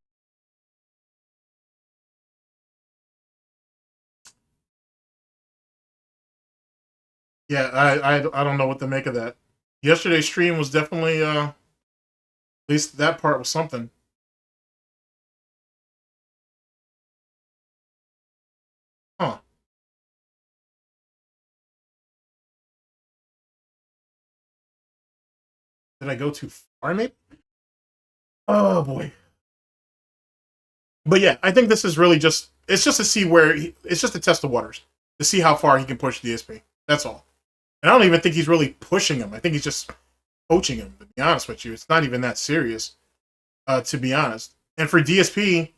Yeah, I don't know what to make of that. Yesterday's stream was definitely at least that part was something. Huh. Did I go too far, maybe? Oh boy. But yeah, I think this is really just it's just to see where it's just to test the waters, to see how far he can push DSP. That's all. And I don't even think he's really pushing him. I think he's just coaching him, to be honest with you. It's not even that serious, to be honest. And for DSP,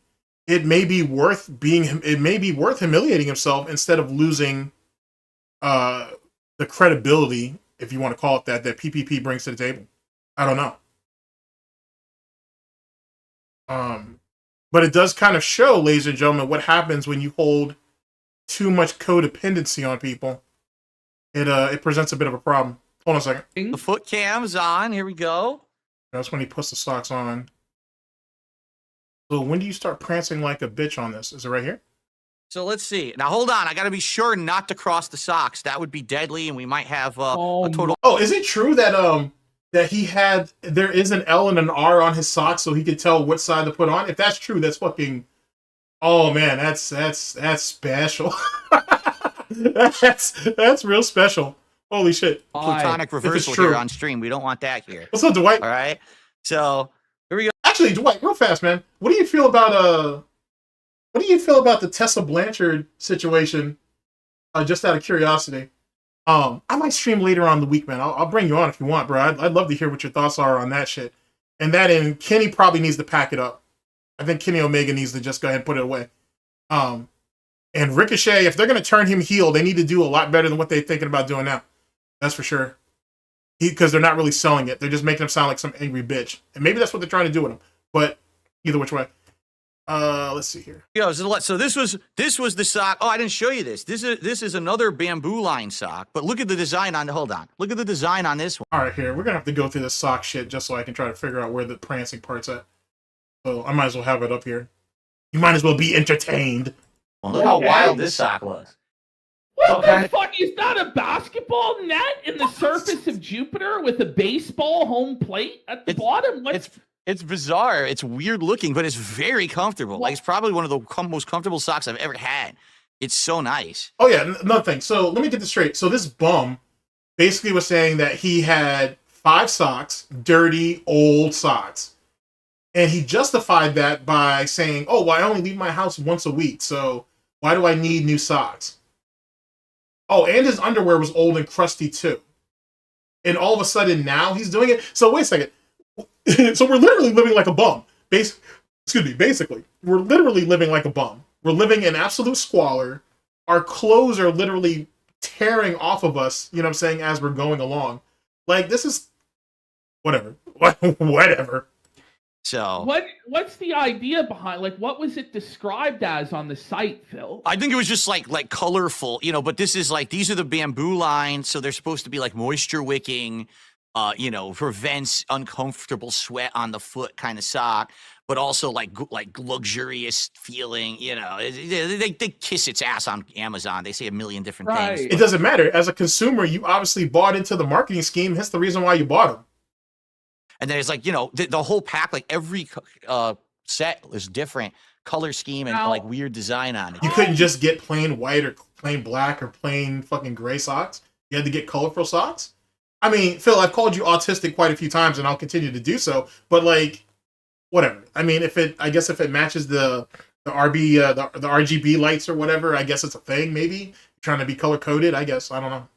it may be worth humiliating himself instead of losing the credibility, if you want to call it that PPP brings to the table. I don't know. But it does kind of show, ladies and gentlemen, what happens when you hold too much codependency on people. It presents a bit of a problem. Hold on a second. the foot cam's on. Here we go. That's when he puts the socks on. So when do you start prancing like a bitch on this? Is it right here? So let's see. Now hold on. I got to be sure not to cross the socks. That would be deadly, and we might have a total. Oh, is it true that there is an L and an R on his socks so he could tell what side to put on? If that's true, that's fucking. Oh man, that's special. that's real special. Holy shit. Plutonic reversal here on stream. We don't want that here. What's up, Dwight? All right. So here we go. Actually, Dwight, real fast, man. What do you feel about the Tessa Blanchard situation? Just out of curiosity. I might stream later on in the week, man. I'll bring you on if you want, bro. I'd love to hear what your thoughts are on that shit. And Kenny probably needs to pack it up. I think Kenny Omega needs to just go ahead and put it away. And Ricochet, if they're going to turn him heel, they need to do a lot better than what they're thinking about doing now. That's for sure. Because they're not really selling it. They're just making him sound like some angry bitch. And maybe that's what they're trying to do with him. But either which way. Let's see here. So this was the sock. Oh, I didn't show you this. This is another bamboo line sock. But look at the design on. Hold on. Look at the design on this one. All right, here we're gonna have to go through this sock shit just so I can try to figure out where the prancing part's at. So I might as well have it up here. You might as well be entertained. Well, look how wild this sock was. What the fuck? Is that a basketball net in the surface of Jupiter with a baseball home plate at the bottom? It's bizarre. It's weird looking, but it's very comfortable. Like, it's probably one of the most comfortable socks I've ever had. It's so nice. Oh yeah, another thing. So let me get this straight. So this bum basically was saying that he had 5 socks, dirty, old socks. And he justified that by saying, oh, well, I only leave my house once a week, so why do I need new socks? Oh, and his underwear was old and crusty too. And all of a sudden now he's doing it. So wait a second. So we're literally living like a bum. Basically, we're literally living like a bum. We're living in absolute squalor. Our clothes are literally tearing off of us, you know what I'm saying, as we're going along. Like, this is... Whatever. Whatever. So what's the idea behind, like, what was it described as on the site, Phil? I think it was just like colorful, you know, but this is like, these are the bamboo lines, so they're supposed to be like moisture wicking, you know, prevents uncomfortable sweat on the foot kind of sock, but also like luxurious feeling, you know. They kiss its ass on Amazon. They say a million different things. It doesn't matter. As a consumer, you obviously bought into the marketing scheme. That's the reason why you bought them. And then it's like, you know, the whole pack, like every set is different color scheme and like weird design on it. You couldn't just get plain white or plain black or plain fucking gray socks. You had to get colorful socks. I mean, Phil, I've called you autistic quite a few times and I'll continue to do so, but like, whatever. I mean, I guess if it matches the RGB lights or whatever, I guess it's a thing, maybe. You're trying to be color coded, I guess. I don't know.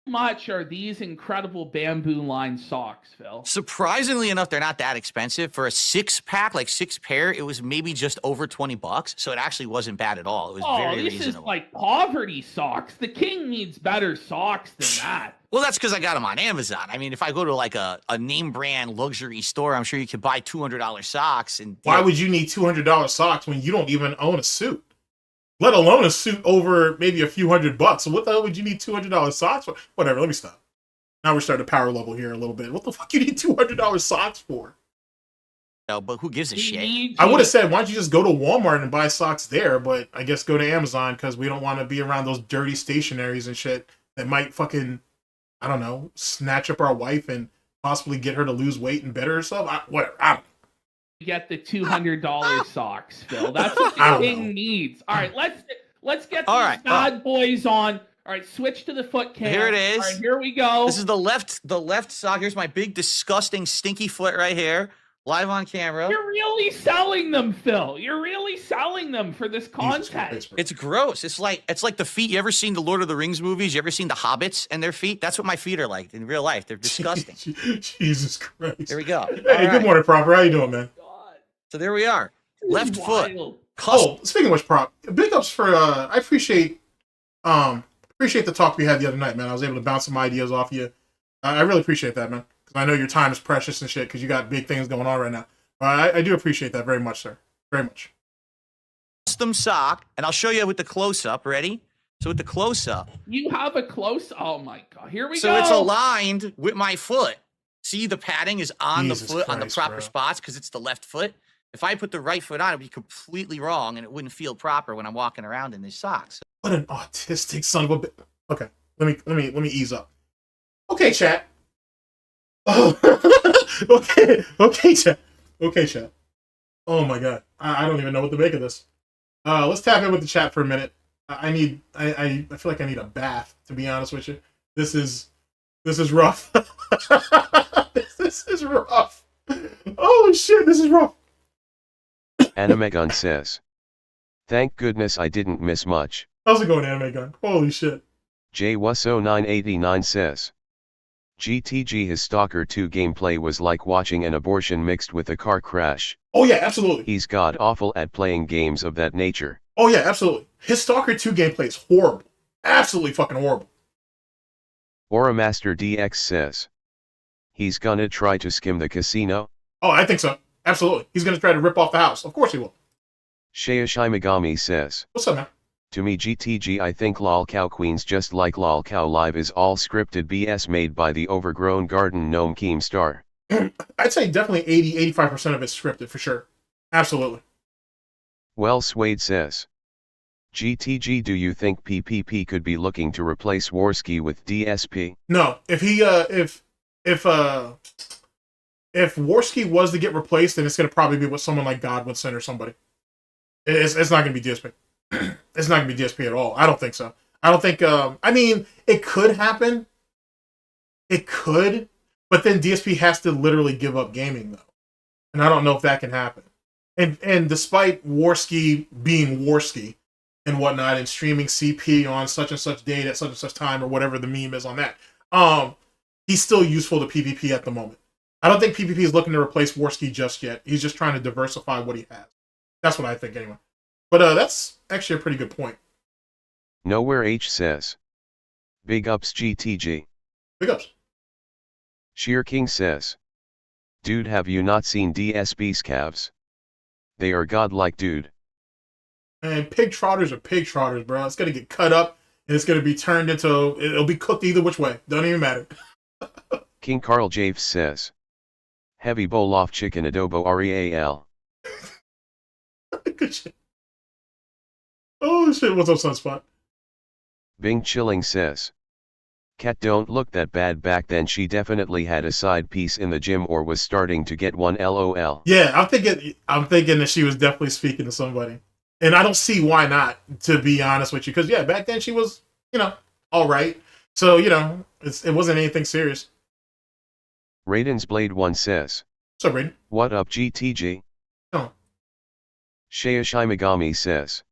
How much are these incredible bamboo line socks, Phil? Surprisingly enough, they're not that expensive. For a 6-pack, like 6 pair, it was maybe just over $20, so it actually wasn't bad at all. It was very reasonable. This is like poverty socks. The king needs better socks than that. Well, that's because I got them on Amazon. I mean, if I go to like a name brand luxury store, I'm sure you could buy $200 socks. And why would you need $200 socks when you don't even own a suit? Let alone a suit over maybe a few $100. So what the hell would you need $200 socks for? Whatever, let me stop. Now we're starting to power level here a little bit. What the fuck you need $200 socks for? No, but who gives a shit? I would have said, why don't you just go to Walmart and buy socks there? But I guess go to Amazon because we don't want to be around those dirty stationaries and shit that might fucking, I don't know, snatch up our wife and possibly get her to lose weight and better herself. Whatever, I don't know. Get the $200 socks, Phil. That's what the king needs. All right, let's get these bad boys on. All right, switch to the foot cam. Here it is. All right, here we go. This is the left sock. Here's my big, disgusting, stinky foot right here, live on camera. You're really selling them, Phil. You're really selling them for this content. It's gross. It's like the feet. You ever seen the Lord of the Rings movies? You ever seen the Hobbits and their feet? That's what my feet are like in real life. They're disgusting. Jesus Christ. There we go. Hey, good morning, Proper. How you doing, man? So there we are. Left foot. Oh, speaking of which, Prop, big ups for I appreciate the talk we had the other night, man. I was able to bounce some ideas off you. I really appreciate that, man. Because I know your time is precious and shit because you got big things going on right now. I do appreciate that very much, sir. Very much. Custom sock, and I'll show you with the close-up. Ready? So with the close-up. You have a close... Oh, my God. Here we go. So it's aligned with my foot. See, the padding is on the foot, on the proper spots because it's the left foot. If I put the right foot on, it would be completely wrong, and it wouldn't feel proper when I'm walking around in these socks. What an autistic son of a bitch. Okay, let me ease up. Okay, chat. Oh, okay, chat. Oh my God, I don't even know what to make of this. Let's tap in with the chat for a minute. I feel like I need a bath, to be honest with you. This is rough. This is rough. Oh shit, this is rough. Anime Gun says, thank goodness I didn't miss much. How's it going, Anime Gun? Holy shit. JWusso989 says, GTG his Stalker 2 gameplay was like watching an abortion mixed with a car crash. Oh yeah, absolutely. He's god awful at playing games of that nature. Oh yeah, absolutely. His Stalker 2 gameplay is horrible. Absolutely fucking horrible. Auramaster DX says, he's gonna try to skim the casino. Oh, I think so. Absolutely. He's going to try to rip off the house. Of course he will. Shimigami says. What's up, man? To me GTG I think Lol Cow Queens just like Lol Cow Live is all scripted BS made by the overgrown garden gnome Keemstar. I'd say definitely 80-85% of it's scripted for sure. Absolutely. Well Suede says. GTG do you think PPP could be looking to replace Warski with DSP? No. If Warski was to get replaced, then it's going to probably be with someone like Godson or somebody. It's not going to be DSP. It's not going to be DSP at all. I don't think so. I don't think, I mean, it could happen. It could, but then DSP has to literally give up gaming, though. And I don't know if that can happen. And despite Warski being Warski and whatnot, and streaming CP on such and such date at such and such time, or whatever the meme is on that, he's still useful to PPP at the moment. I don't think PPP is looking to replace Warski just yet. He's just trying to diversify what he has. That's what I think, anyway. But that's actually a pretty good point. Nowhere H says. Big ups GTG. Big ups. Sheer King says. Dude, have you not seen DSP's calves? They are godlike, dude. And pig trotters are pig trotters, bro. It's going to get cut up, and it's going to be turned into... It'll be cooked either which way. Don't even matter. King Carl Javes says. Heavy bowl off chicken adobo real. Good shit. Oh shit, what's up, Sunspot? Bing Chilling says. Cat don't look that bad back then, she definitely had a side piece in the gym or was starting to get one lol. Yeah, I'm thinking that she was definitely speaking to somebody. And I don't see why not, to be honest with you. Because yeah, back then she was, alright. So, it wasn't anything serious. Raiden's Blade 1 says. What's up, Raiden? What up GTG? Oh. Shimigami says.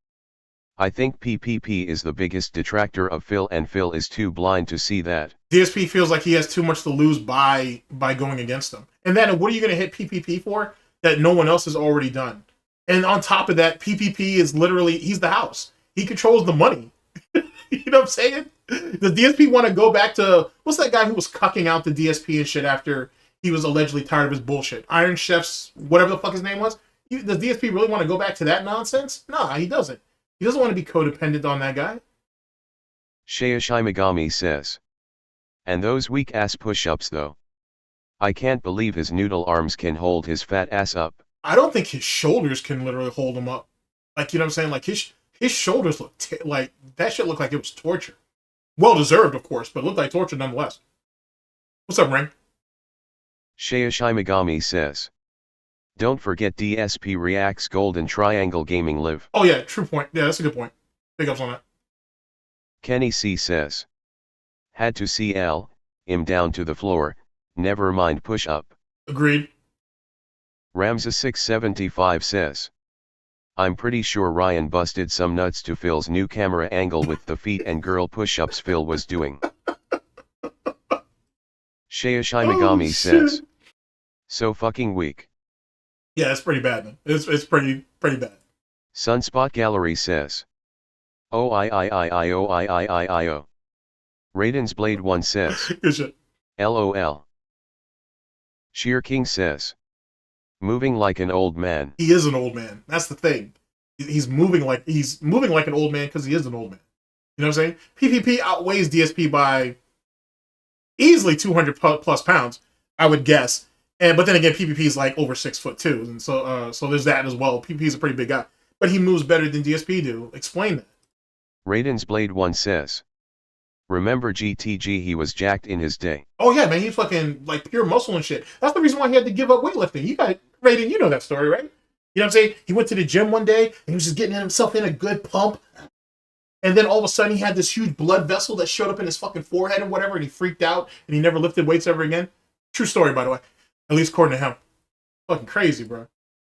I think PPP is the biggest detractor of Phil, and Phil is too blind to see that. DSP feels like he has too much to lose by going against them. And then what are you going to hit PPP for that no one else has already done? And on top of that, PPP is literally, he's the house. He controls the money. You know what I'm saying? The DSP want to go back to, what's that guy who was cucking out the DSP and shit after he was allegedly tired of his bullshit? Iron Chef's, whatever the fuck his name was. Does DSP really want to go back to that nonsense? Nah, he doesn't. He doesn't want to be codependent on that guy. Shimigami says. And those weak-ass push-ups though. I can't believe his noodle arms can hold his fat ass up. I don't think his shoulders can literally hold him up. Like, you know what I'm saying? Like, his shoulders look, like, that shit looked like it was torture. Well-deserved, of course, but looked like torture nonetheless. What's up, Ring? Shimigami says. Don't forget DSP reacts Golden Triangle Gaming Live. Oh yeah, true point. Yeah, that's a good point. Big ups on that. Kenny C says. Had to see him down to the floor, never mind push up. Agreed. Ramza 675 says. I'm pretty sure Ryan busted some nuts to Phil's new camera angle with the feet and girl push-ups Phil was doing. Shimigami says. So fucking weak. Yeah, it's pretty bad, man. It's pretty bad. Sunspot Gallery says. Oh I. Raiden's Blade 1 says. Good shit. LOL. Sheer King says. Moving like an old man. He is an old man. That's the thing. He's moving like an old man because he is an old man. You know what I'm saying? PPP outweighs DSP by easily 200 plus pounds, I would guess. But then again, PPP is like over 6 foot too, and so there's that as well. PPP is a pretty big guy, but he moves better than DSP do. Explain that. Raiden's Blade 1 says. Remember GTG, he was jacked in his day. Oh yeah, man, he's fucking like pure muscle and shit. That's the reason why he had to give up weightlifting. You got Raiden, you know that story, right? You know what I'm saying? He went to the gym one day and he was just getting himself in a good pump. And then all of a sudden he had this huge blood vessel that showed up in his fucking forehead or whatever, and he freaked out and he never lifted weights ever again. True story, by the way. At least according to him. Fucking crazy, bro.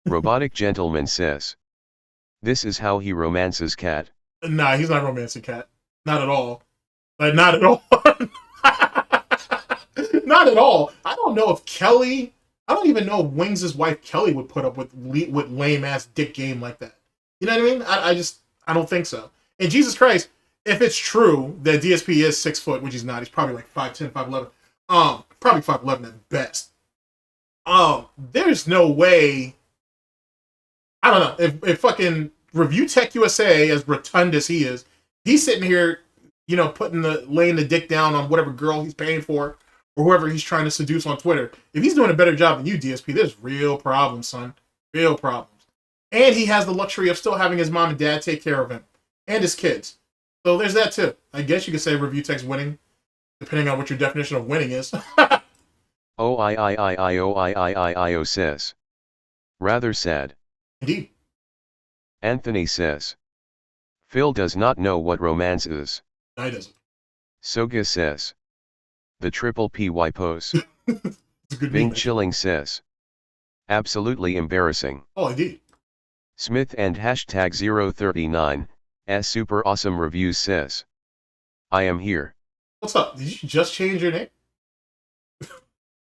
Robotic Gentleman says. This is how he romances Cat. Nah, he's not romancing Cat. Not at all. Like, not at all. Not at all. I don't know if Kelly... I don't even know if Wings' wife Kelly would put up with lame-ass dick game like that. You know what I mean? I don't think so. And Jesus Christ, if it's true that DSP is 6 foot, which he's not, he's probably like 5'10", 5'11". Probably 5'11" at best. There's no way. I don't know if fucking Review Tech USA, as rotund as he is, he's sitting here, you know, laying the dick down on whatever girl he's paying for or whoever he's trying to seduce on Twitter. If he's doing a better job than you, DSP, there's real problems, son. Real problems. And he has the luxury of still having his mom and dad take care of him and his kids. So there's that too. I guess you could say Review Tech's winning, depending on what your definition of winning is. O says. Rather sad. Indeed. Anthony says. Phil does not know what romance is. No, he doesn't. Soga says. The triple PY pose. It's a good Bing meme. Chilling says. Absolutely embarrassing. Oh, indeed. Smith and hashtag 039, S super awesome reviews says. I am here. What's up? Did you just change your name?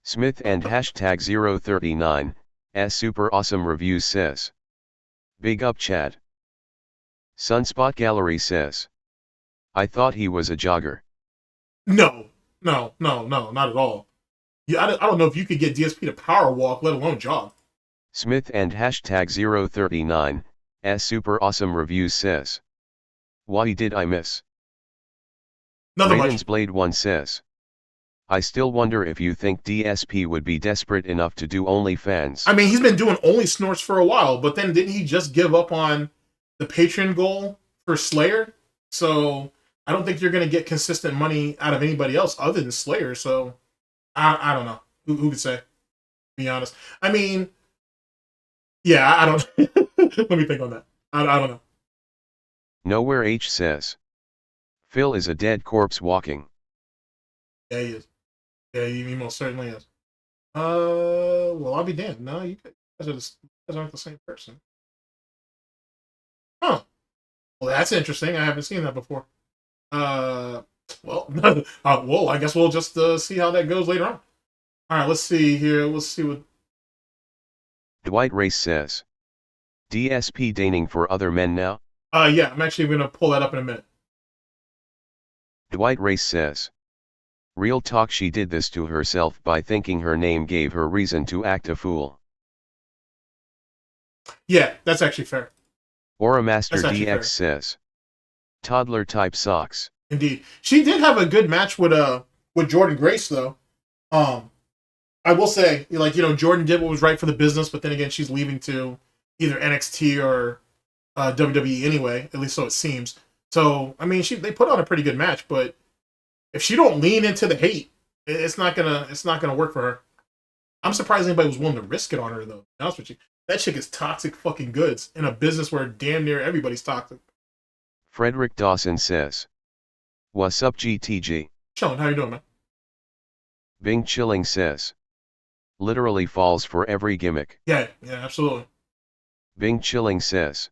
Smith and hashtag 039, S super awesome reviews says. Big up Chad. Sunspot Gallery says. I thought he was a jogger. No, not at all. Yeah, I don't know if you could get DSP to power walk, let alone jog. Smith and hashtag 039, S super awesome reviews says. Why did I miss? Nothing Raiden's much. Blade 1 says. I still wonder if you think DSP would be desperate enough to do OnlyFans. I mean, he's been doing only snorts for a while, but then didn't he just give up on the Patreon goal for Slayer? So I don't think you're going to get consistent money out of anybody else other than Slayer. So I don't know. Who could say? To be honest. I mean, yeah, I don't. Let me think on that. I don't know. Nowhere H says. Phil is a dead corpse walking. Yeah, he is. Yeah, he most certainly is. Well, I'll be damned. No, you guys aren't the same person. Huh. Well, that's interesting. I haven't seen that before. Well, well, I guess we'll just see how that goes later on. All right, let's see here. Let's see what Dwight Race says. DSP dating for other men now? yeah, I'm actually going to pull that up in a minute. Dwight Race says. Real talk, she did this to herself by thinking her name gave her reason to act a fool. Yeah, that's actually fair. Or a Master That's actually DX fair. says. Toddler type socks. Indeed. She did have a good match with Jordan Grace though. I will say, like, you know, Jordan did what was right for the business, but then again, she's leaving to either NXT or WWE anyway, at least so it seems. So, I mean, they put on a pretty good match, but if she don't lean into the hate, it's not gonna work for her. I'm surprised anybody was willing to risk it on her though. To be honest with you, that chick is toxic fucking goods in a business where damn near everybody's toxic. Frederick Dawson says. What's up GTG? Chillin', how you doing, man? Bing Chilling says. Literally falls for every gimmick. Yeah, absolutely. Bing Chilling says.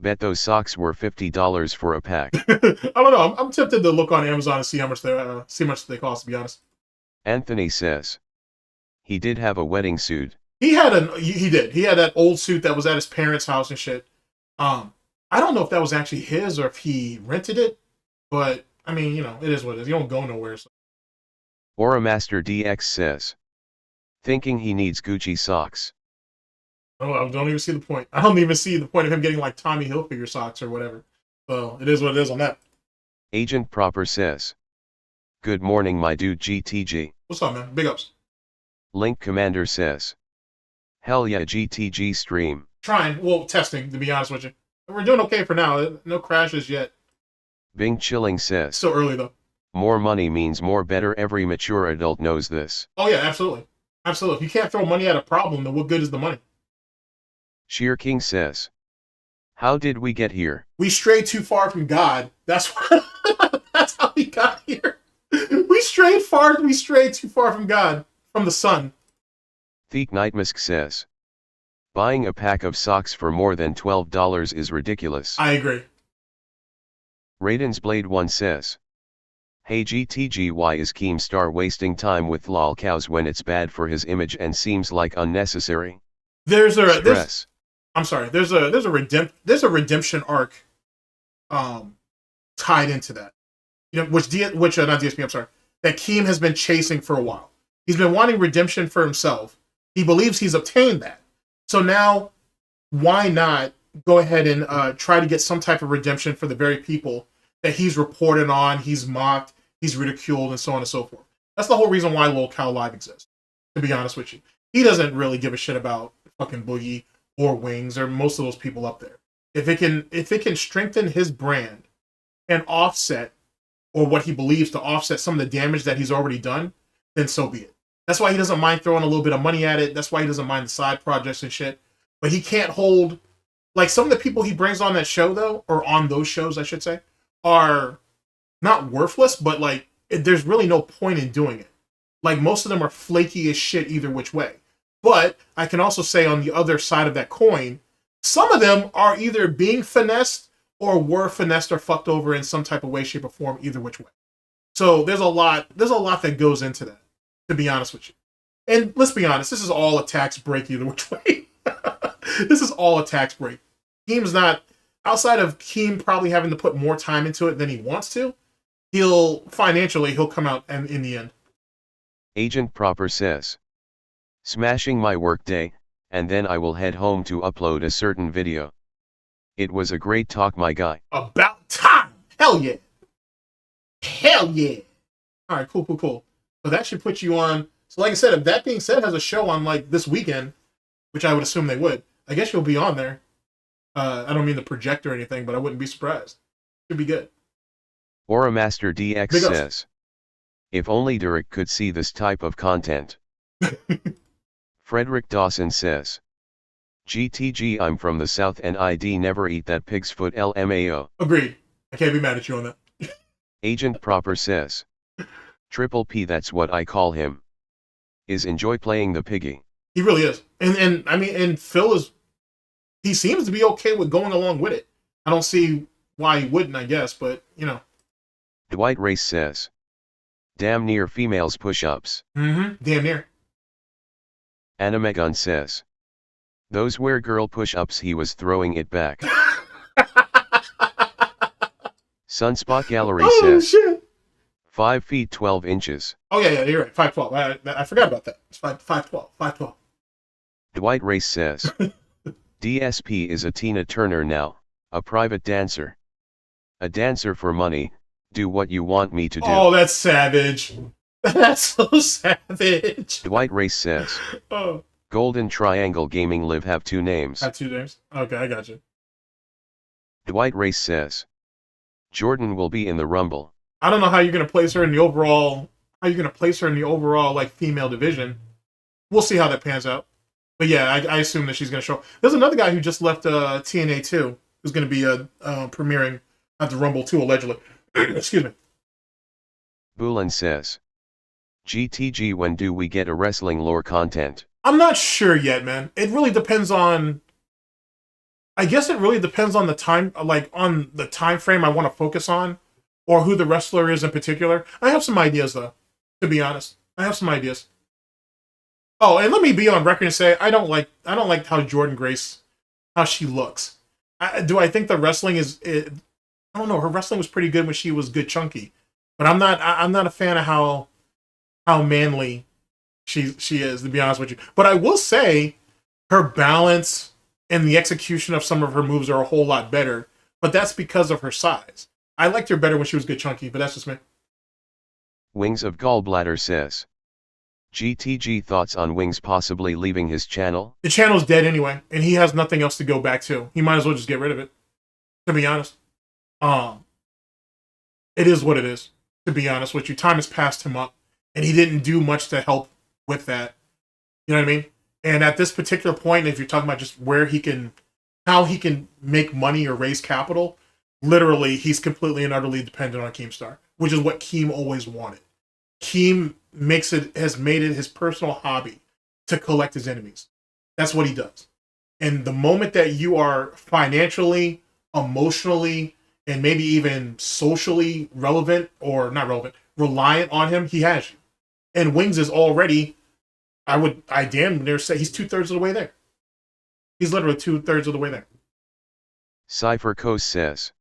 Bet those socks were $50 for a pack. I don't know. I'm tempted to look on Amazon and see how much they cost. To be honest. Anthony says. He did have a wedding suit. He did. He had that old suit that was at his parents' house and shit. I don't know if that was actually his or if he rented it, but I mean, you know, it is what it is. You don't go nowhere. So. Or a Master DX says. Thinking he needs Gucci socks. Oh, I don't even see the point. I don't even see the point of him getting like Tommy Hilfiger socks or whatever. So it is what it is on that. Agent Proper says. Good morning, my dude GTG. What's up, man? Big ups. Link Commander says. Hell yeah, GTG stream. Trying. Well, testing, to be honest with you. We're doing okay for now. No crashes yet. Bing Chilling says. Still early, though. More money means more better. Every mature adult knows this. Oh, yeah, absolutely. Absolutely. If you can't throw money at a problem, then what good is the money? Sheer King says. How did we get here? We strayed too far from God. That's how we got here. We strayed too far from God, from the sun. Theek Nightmask says. Buying a pack of socks for more than $12 is ridiculous. I agree. Raiden's Blade 1 says. Hey GTG, why is Keemstar wasting time with lol cows when it's bad for his image and seems like unnecessary? There's a redemption arc tied into that. You know, which not DSP, I'm sorry, that Keem has been chasing for a while. He's been wanting redemption for himself, He believes he's obtained that. So now, why not go ahead and try to get some type of redemption for the very people that he's reported on, he's mocked, he's ridiculed, and so on and so forth. That's the whole reason why Lil Cal Live exists, to be honest with you. He doesn't really give a shit about fucking Boogie or Wings or most of those people up there. If it can strengthen his brand and offset, or what he believes to offset some of the damage that he's already done, then so be it. That's why he doesn't mind throwing a little bit of money at it. That's why he doesn't mind the side projects and shit. But he can't hold, like, some of the people he brings on that show, though, or on those shows, I should say, are not worthless, but, like, there's really no point in doing it. Like, most of them are flaky as shit either which way. But I can also say on the other side of that coin, some of them are either being finessed or were finessed or fucked over in some type of way, shape, or form, either which way. So there's a lot that goes into that, to be honest with you. And let's be honest, this is all a tax break either which way. This is all a tax break. Keem's not, outside of Keem probably having to put more time into it than he wants to, he'll come out and in the end. Agent Proper says, smashing my workday, and then I will head home to upload a certain video. It was a great talk, my guy. About time! Hell yeah! Hell yeah! Alright, cool. So that should put you on. So like I said, if that being said has a show on like this weekend, which I would assume they would, I guess you'll be on there. I don't mean the project or anything, but I wouldn't be surprised. Should be good. Aura Master DX says, if only Derek could see this type of content. Frederick Dawson says, GTG, I'm from the South and ID never eat that pig's foot LMAO. Agreed. I can't be mad at you on that. Agent Proper says, Triple P, that's what I call him, is enjoy playing the piggy. He really is. And I mean, and Phil he seems to be okay with going along with it. I don't see why he wouldn't, I guess, but, you know. Dwight Race says, damn near females push-ups. Damn near. Anime Gun says, those were girl push-ups, he was throwing it back. Sunspot Gallery says, shit. 5 feet 12 inches. Oh yeah, you're right. 5'12". I forgot about that. It's 5'12". Dwight Race says, DSP is a Tina Turner now, a private dancer. A dancer for money, do what you want me to do. Oh, that's savage. That's so savage. Dwight Race says, oh. Golden Triangle Gaming Live have 2 names. Have 2 names? Okay, I got you. Dwight Race says, Jordan will be in the Rumble. I don't know how you're going to place her in the overall, like, female division. We'll see how that pans out. But yeah, I assume that she's going to show up. There's another guy who just left TNA 2, who's going to be premiering at the Rumble 2, allegedly. Excuse me. Bulin says, GTG, when do we get a wrestling lore content? I'm not sure yet, man. It really depends on, I guess it really depends on the time, like, on the time frame I want to focus on, or who the wrestler is in particular. I have some ideas, though, to be honest. I have some ideas. Oh, and let me be on record and say, I don't like how Jordan Grace, how she looks. Do I think the wrestling I don't know, her wrestling was pretty good when she was good chunky. But I'm not a fan of how manly she is, to be honest with you. But I will say her balance and the execution of some of her moves are a whole lot better. But that's because of her size. I liked her better when she was good chunky, but that's just me. Wings of Gallbladder says, GTG, thoughts on Wings possibly leaving his channel? The channel's dead anyway, and he has nothing else to go back to. He might as well just get rid of it, to be honest. It is what it is, to be honest with you. Time has passed him up, and he didn't do much to help with that. You know what I mean? And at this particular point, if you're talking about just how he can make money or raise capital, literally, he's completely and utterly dependent on Keemstar, which is what Keem always wanted. Keem has made it his personal hobby to collect his enemies. That's what he does. And the moment that you are financially, emotionally, and maybe even socially reliant on him, he has you. And Wings is already, I damn near say he's 2/3 of the way there. He's literally 2/3 of the way there. Cypher Coast says,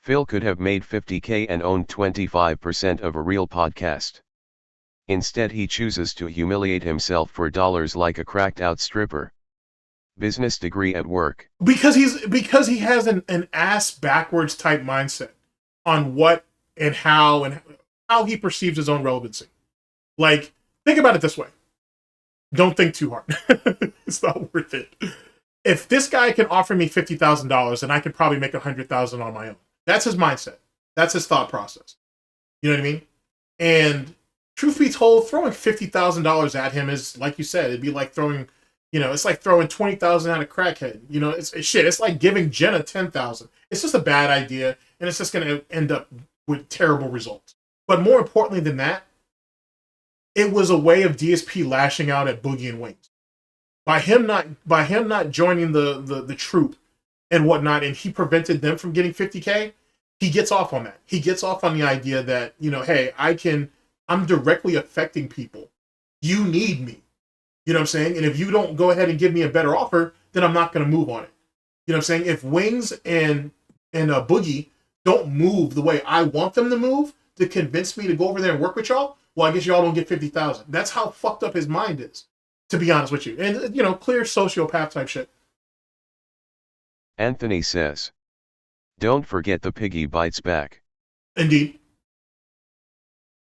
Phil could have made $50K and owned 25% of a real podcast. Instead he chooses to humiliate himself for dollars like a cracked out stripper. Business degree at work. Because he has an ass backwards type mindset on what and how he perceives his own relevancy. Like, think about it this way. Don't think too hard. It's not worth it. If this guy can offer me $50,000, then I can probably make $100,000 on my own. That's his mindset. That's his thought process. You know what I mean? And truth be told, throwing $50,000 at him is, like you said, it'd be like throwing, it's like throwing 20,000 at a crackhead. It's shit. It's like giving Jenna 10,000. It's just a bad idea, and it's just going to end up with terrible results. But more importantly than that, it was a way of DSP lashing out at Boogie and Wings. By him not joining the troop and whatnot, and he prevented them from getting 50K, he gets off on that. He gets off on the idea that, hey, I'm directly affecting people. You need me. You know what I'm saying? And if you don't go ahead and give me a better offer, then I'm not going to move on it. You know what I'm saying? If Wings and Boogie don't move the way I want them to move to convince me to go over there and work with y'all, well, I guess y'all don't get 50,000. That's how fucked up his mind is, to be honest with you. And, clear sociopath type shit. Anthony says, don't forget the piggy bites back. Indeed.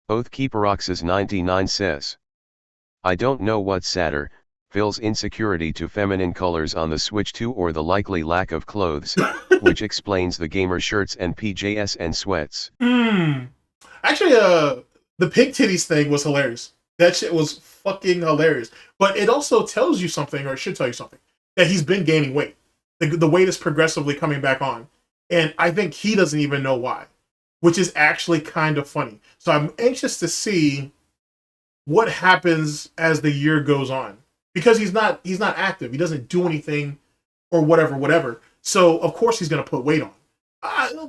Oathkeeperox's 99 says, I don't know what's sadder, Phil's insecurity to feminine colors on the Switch 2 or the likely lack of clothes, which explains the gamer shirts and PJs and sweats. Actually, the pig titties thing was hilarious. That shit was fucking hilarious. But it also tells you something, or it should tell you something, that he's been gaining weight. The weight is progressively coming back on. And I think he doesn't even know why, which is actually kind of funny. So I'm anxious to see what happens as the year goes on. Because he's not active. He doesn't do anything or whatever. So, of course, he's going to put weight on.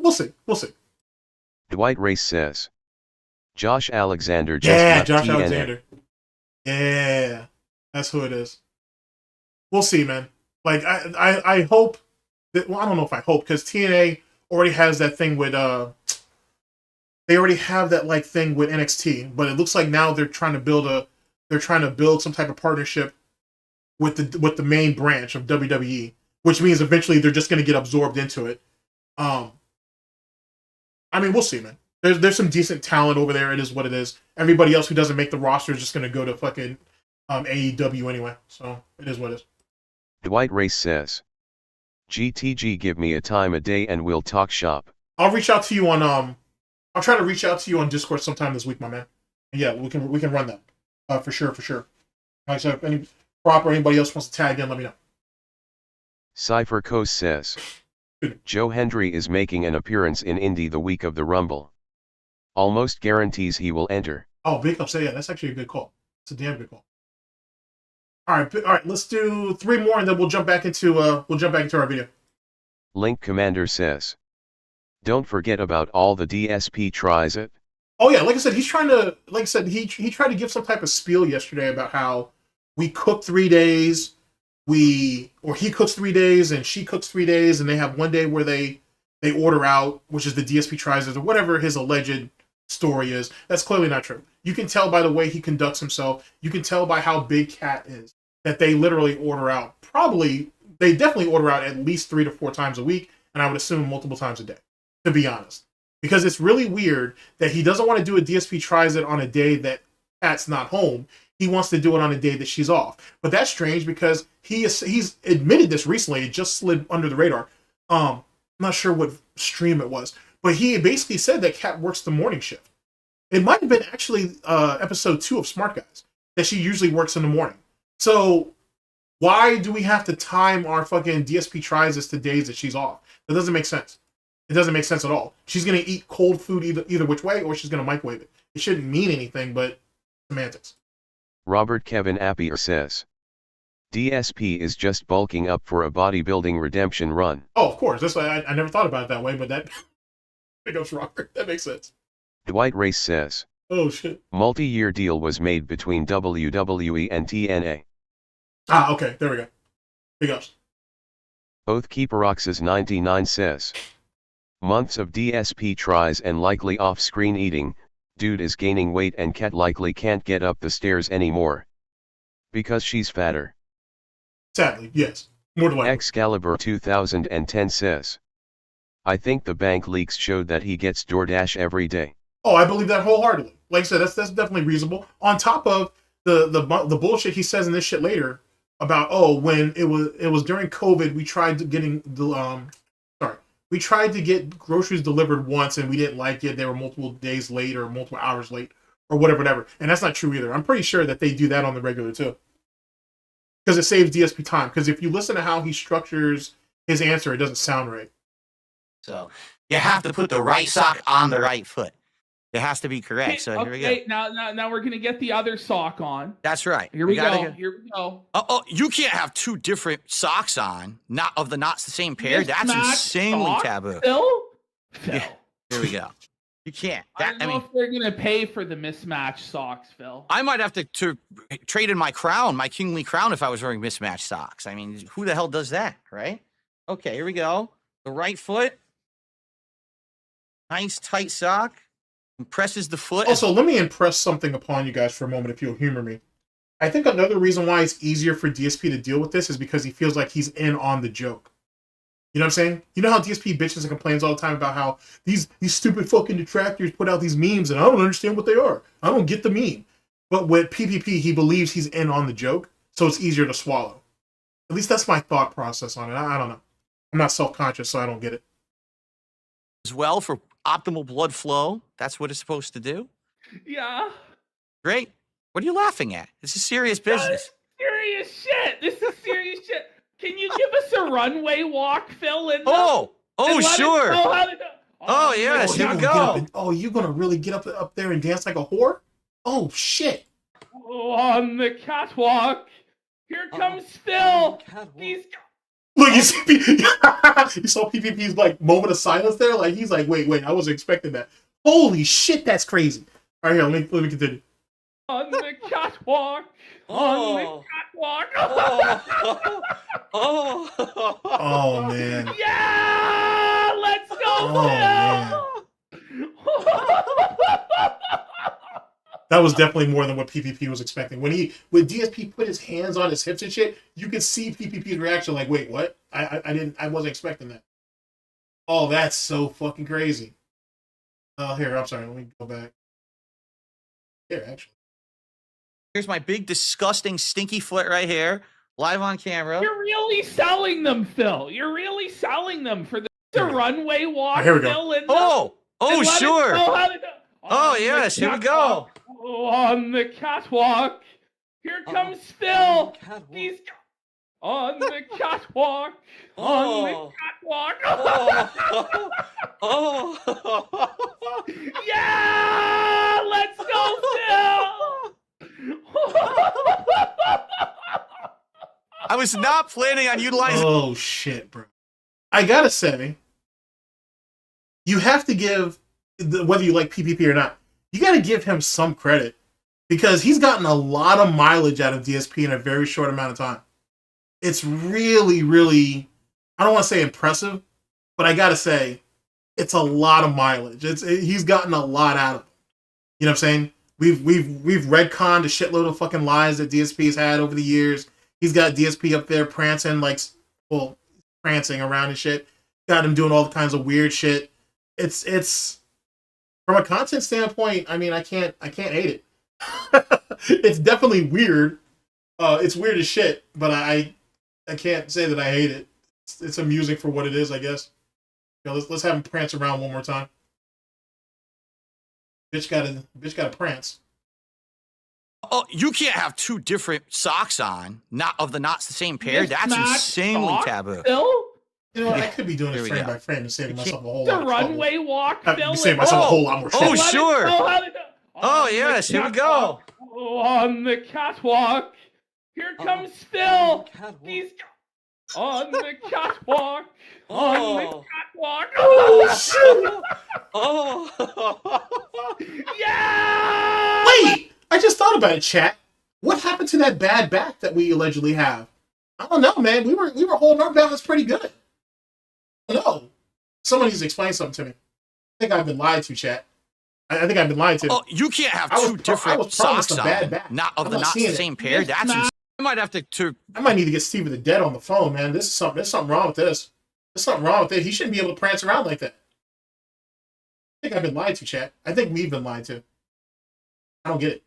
We'll see. Dwight Race says, Josh Alexander just left Josh TNA. Alexander. Yeah, that's who it is. We'll see, man. Like, I hope that, well, I don't know if I hope, because TNA already has that thing with, they already have that, like, thing with NXT, but it looks like now they're trying to build some type of partnership with the main branch of WWE, which means eventually they're just going to get absorbed into it. I mean, we'll see, man. There's some decent talent over there. It is what it is. Everybody else who doesn't make the roster is just going to go to fucking AEW anyway. So it is what it is. Dwight Race says, GTG, give me a time a day and we'll talk shop. I'll reach out to you on I'll try to reach out to you on Discord sometime this week, my man. And yeah, we can run that for sure. All right, so if any prop or anybody else wants to tag in, let me know. Cypher Coast says, Joe Hendry is making an appearance in Indy the week of the Rumble. Almost guarantees he will enter. Oh, big upset. Yeah, that's actually a good call. It's a damn good call. All right. Let's do 3 more, and then we'll jump back into our video. Link Commander says, don't forget about all the DSP tries it. Oh yeah, like I said, he tried to give some type of spiel yesterday about how we cook 3 days, he cooks 3 days and she cooks 3 days, and they have 1 day where they order out, which is the DSP tries it, or whatever his alleged story is. That's clearly not true. You can tell by the way he conducts himself. You can tell by how big Cat is that they literally order out. They definitely order out at least 3 to 4 times a week, and I would assume multiple times a day, to be honest. Because it's really weird that he doesn't want to do a DSP tries it on a day that Cat's not home. He wants to do it on a day that she's off. But that's strange because he's admitted this recently. It just slid under the radar. I'm not sure what stream it was, but he basically said that Cat works the morning shift. It might have been actually episode 2 of Smark Guys, that she usually works in the morning. So why do we have to time our fucking DSP tries this to days that she's off? That doesn't make sense. It doesn't make sense at all. She's going to eat cold food either which way, or she's going to microwave it. It shouldn't mean anything, but semantics. Robert Kevin Appier says, DSP is just bulking up for a bodybuilding redemption run. Oh, of course. That's I never thought about it that way, but that goes Robert. That makes sense. Dwight Race says, oh, shit. Multi-year deal was made between WWE and TNA. Ah, okay. There we go. Big ups. Oathkeeperox's 99 says, months of DSP tries and likely off-screen eating, dude is gaining weight and Cat likely can't get up the stairs anymore. Because she's fatter. Sadly, yes. More than likely. Excalibur 2010 says. I think the bank leaks showed that he gets DoorDash every day. Oh, I believe that wholeheartedly. Like I said, that's definitely reasonable. On top of the bullshit he says in this shit later about, oh, when it was during COVID, we tried to get groceries delivered once and we didn't like it. They were multiple days late or multiple hours late or whatever. And that's not true either. I'm pretty sure that they do that on the regular too. Because it saves DSP time. Because if you listen to how he structures his answer, it doesn't sound right. So you have to put the right sock on the right foot. It has to be correct. Okay, so here we go. Now we're gonna get the other sock on. That's right. Here we go. Here we go. Oh, you can't have two different socks on, not the same pair. That's insanely sock, taboo. Phil? Yeah, here we go. You can't. I don't know if they're gonna pay for the mismatched socks, Phil. I might have to trade in my crown, my kingly crown, if I was wearing mismatched socks. I mean, who the hell does that, right? Okay, here we go. The right foot. Nice tight sock. Impresses the foot. Also, let me impress something upon you guys for a moment, if you'll humor me. I think another reason why it's easier for DSP to deal with this is because he feels like he's in on the joke. You know what I'm saying? You know how DSP bitches and complains all the time about how these stupid fucking detractors put out these memes and I don't understand what they are. I don't get the meme. But with PPP, he believes he's in on the joke, so it's easier to swallow. At least that's my thought process on it. I don't know. I'm not self-conscious, so I don't get it. As well for optimal blood flow. That's what it's supposed to do. Yeah. Great. What are you laughing at? This is serious business. Serious shit. This is serious shit. Can you give us a runway walk, Phil? Oh, sure. Oh, yes, here we go. You're going to really get up there and dance like a whore? Oh, shit. Oh, on the catwalk. Here comes Phil. He's... Look, you see, you saw PPP's like moment of silence there. Like he's like, wait, I wasn't expecting that. Holy shit, that's crazy. All right, here, let me continue. On the catwalk, on the catwalk. Oh man. Yeah, let's go, Phil. That was definitely more than what PPP was expecting. When DSP put his hands on his hips and shit, you could see PPP's reaction like, wait, what? I wasn't expecting that. Oh, that's so fucking crazy. Here, I'm sorry, let me go back. Here, actually. Here's my big, disgusting, stinky foot right here, live on camera. You're really selling them, Phil. You're really selling them for the runway walk, here we go. Phil. Oh, sure. Oh, yes, here we go. Oh, on the catwalk. Here comes Phil. He's on the catwalk. On the catwalk. Yeah, let's go, Phil. I was not planning on utilizing. Oh shit, bro. I gotta say, you have to give, whether you like PPP or not, you gotta give him some credit because he's gotten a lot of mileage out of DSP in a very short amount of time. It's really, really, I don't want to say impressive, but I gotta say, it's a lot of mileage. He's gotten a lot out of it. You know what I'm saying? We've retconned a shitload of fucking lies that DSP's had over the years. He's got DSP up there prancing prancing around and shit. Got him doing all kinds of weird shit. It's from a content standpoint, I mean, I can't hate it. It's definitely weird. It's weird as shit, but I can't say that I hate it. It's amusing for what it is, I guess. Let's have him prance around one more time. Bitch gotta prance. Oh, you can't have two different socks on, not the same pair. That's insanely taboo. Phil? You know what? I could be doing it frame by frame and saving myself a whole lot of trouble. The runway walk, Phil. Saving myself a whole lot more trouble. Oh, sure. Oh, yes, here we go. On the catwalk. Here comes Phil. He's on the catwalk. On the catwalk. Oh, shit. Yeah! Wait! I just thought about it, chat. What happened to that bad back that we allegedly have? I don't know, man. We were holding our balance pretty good. No. Someone needs to explain something to me. I think I've been lied to, chat. I think I've been lied to. Oh, you can't have I was two pro- I different was promised socks a bad on. back. Not I'm of the not not seeing the it. same pair. That's insane. I might have to. I might need to get Steve the Dead on the phone, man. There's something wrong with this. There's something wrong with it. He shouldn't be able to prance around like that. I think I've been lied to, chat. I think we've been lied to. I don't get it.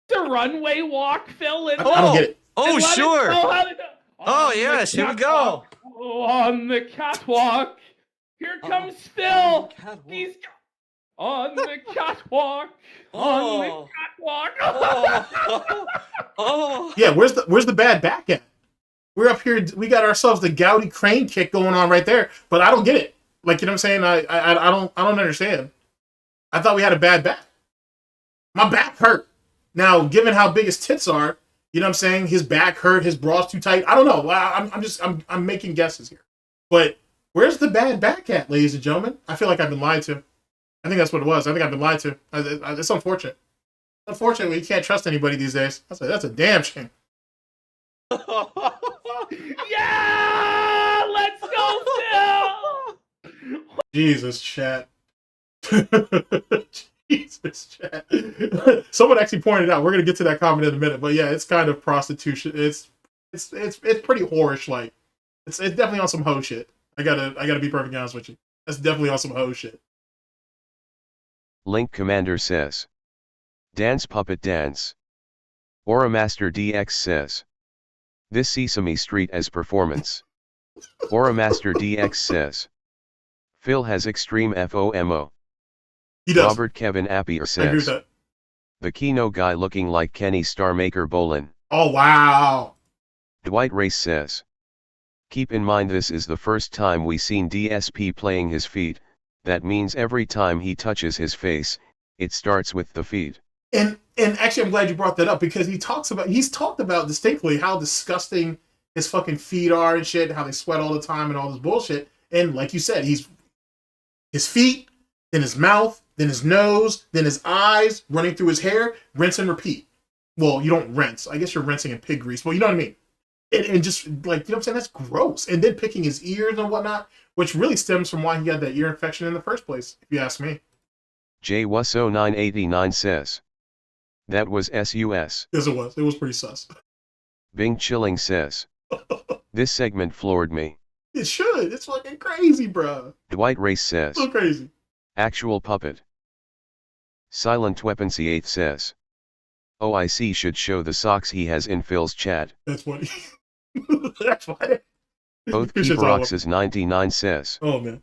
The runway walk, Phil. And I don't get it. Oh, and let it sure. go how to go. Oh, On the yes. Here we go. catwalk. Oh, on the catwalk. Here comes Phil. He's on the catwalk. On the catwalk. Yeah, where's the bad back at? We're up here. We got ourselves the Goudy crane kick going on right there, but I don't get it. Like, you know what I'm saying? I don't understand. I thought we had a bad back. My back hurt. Now, given how big his tits are, you know what I'm saying? His back hurt. His bra's too tight. I don't know. I'm making guesses here. But where's the bad back at, ladies and gentlemen? I feel like I've been lied to. I think that's what it was. I think I've been lied to. It's unfortunate. Unfortunately, you can't trust anybody these days. That's a damn shame. Yeah! Let's go, Phil! Jesus, chat. Jesus, chat. Someone actually pointed out. We're gonna get to that comment in a minute, but yeah, it's kind of prostitution. It's pretty whorish. Like, it's definitely on some hoe shit. I gotta be perfectly honest with you. That's definitely on some hoe shit. Link Commander says, Dance Puppet Dance. Aura Master DX says, this Sesame Street as performance. Aura Master DX says, Phil has extreme FOMO. He does. Robert Kevin Appier I agree with says, that. the Keno guy looking like Kenny Starmaker Bolin. Oh wow. Dwight Race says, keep in mind this is the first time we seen DSP playing his feet. That means every time he touches his face, it starts with the feet. And actually, I'm glad you brought that up because he's talked about distinctly how disgusting his fucking feet are and shit, how they sweat all the time and all this bullshit. And like you said, his feet, then his mouth, then his nose, then his eyes, running through his hair, rinse and repeat. Well, you don't rinse. I guess you're rinsing in pig grease. Well, you know what I mean? And just like, you know what I'm saying? That's gross. And then picking his ears and whatnot, which really stems from why he had that ear infection in the first place, if you ask me. J Wusso 989 says, that was SUS. Yes, it was. It was pretty sus. Bing Chilling says, this segment floored me. It should. It's fucking crazy, bro. Dwight Race says, So crazy. actual puppet. Silent Weapon 8 says, OIC should show the socks he has in Phil's chat. That's funny. That's funny. Both Good shit's all up. Keeperoxes 99 says, Oh, man.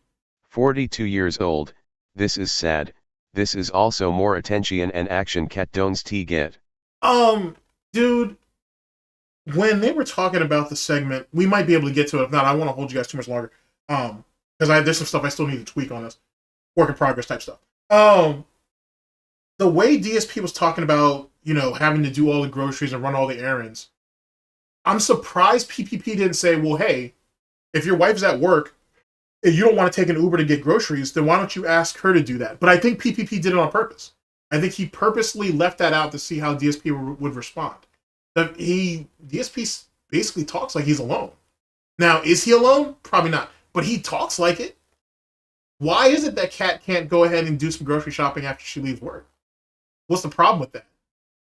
42 years old, this is sad, this is also more attention and action cat don'ts t get. Dude, when they were talking about the segment, we might be able to get to it. If not, I don't want to hold you guys too much longer. Because there's some stuff I still need to tweak on this. Work in progress type stuff. The way DSP was talking about, you know, having to do all the groceries and run all the errands, I'm surprised PPP didn't say, well, hey, if your wife's at work and you don't want to take an Uber to get groceries, then why don't you ask her to do that? But I think PPP did it on purpose. I think he purposely left that out to see how DSP would respond. DSP basically talks like he's alone. Now, is he alone? Probably not. But he talks like it. Why is it that Kat can't go ahead and do some grocery shopping after she leaves work? What's the problem with that?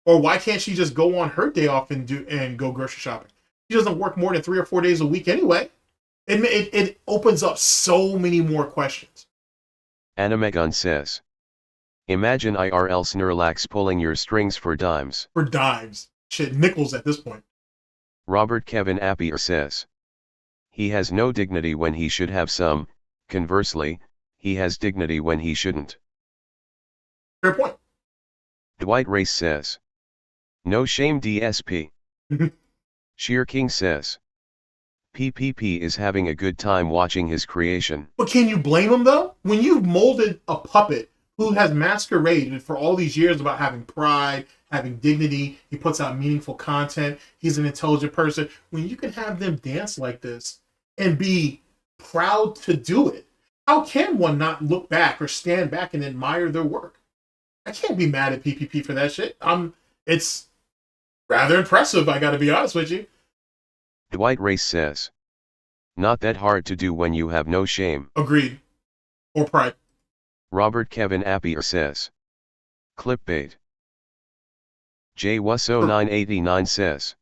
Or why can't she just go on her day off and go grocery shopping? She doesn't work more than 3 or 4 days a week anyway. It opens up so many more questions. Animegun says, imagine IRL Snorlax pulling your strings for dimes. For dimes. Shit, nickels at this point. Robert Kevin Appier says, he has no dignity when he should have some, conversely, he has dignity when he shouldn't. Fair point. Dwight Race says, no shame DSP. Sheer King says, PPP is having a good time watching his creation. But can you blame him though? When you've molded a puppet who has masqueraded for all these years about having pride, having dignity, he puts out meaningful content, he's an intelligent person, when you can have them dance like this and be proud to do it, how can one not look back or stand back and admire their work? I can't be mad at PPP for that shit. It's rather impressive, I gotta be honest with you. Dwight Race says, not that hard to do when you have no shame. Agreed. Or pride. Robert Kevin Appier says. Clipbait. J-Wusso989 says.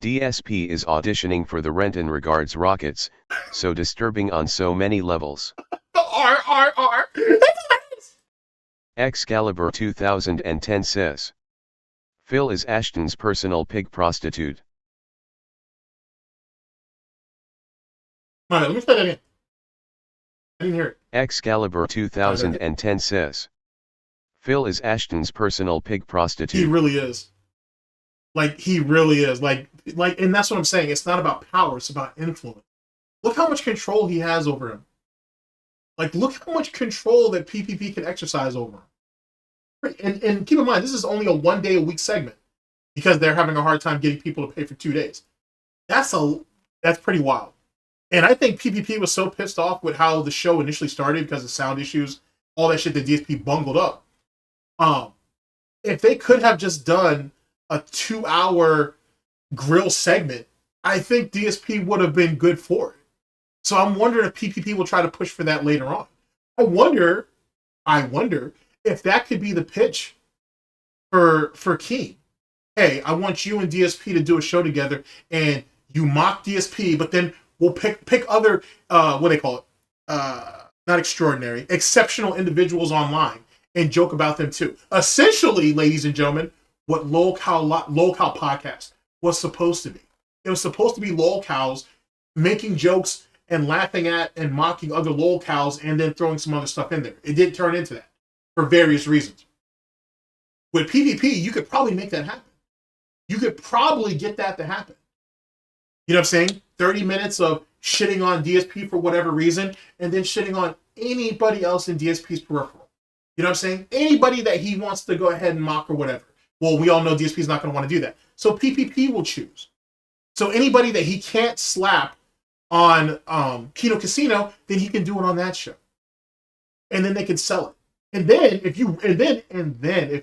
DSP is auditioning for the Rent and Regards Rockets, so disturbing on so many levels. R. Excalibur 2010 says. Phil is Ashton's personal pig prostitute. All right, let me say that again. I didn't hear it. Excalibur 2010 says. Phil is Ashton's personal pig prostitute. He really is. Like, he really is. Like, and that's what I'm saying. It's not about power, it's about influence. Look how much control he has over him. Like, look how much control that PPP can exercise over him. And keep in mind, this is only a 1 day a week segment because they're having a hard time getting people to pay for 2 days. That's pretty wild. And I think PPP was so pissed off with how the show initially started because of sound issues, all that shit that DSP bungled up. If they could have just done a 2-hour grill segment, I think DSP would have been good for it. So I'm wondering if PPP will try to push for that later on. I wonder if that could be the pitch for Keen. Hey, I want you and DSP to do a show together, and you mock DSP, but then we'll pick other what they call it, not extraordinary, exceptional individuals online and joke about them too. Essentially, ladies and gentlemen, what Lolcow podcast was supposed to be. It was supposed to be Lolcows making jokes and laughing at and mocking other Lolcows and then throwing some other stuff in there. It didn't turn into that for various reasons. With PvP, you could probably make that happen. You could probably get that to happen. You know what I'm saying? 30 minutes of shitting on DSP for whatever reason, and then shitting on anybody else in DSP's peripheral. You know what I'm saying? Anybody that he wants to go ahead and mock or whatever. Well, we all know DSP's not going to want to do that. So PPP will choose. So anybody that he can't slap on Kino Casino, then he can do it on that show. And then they can sell it. And then if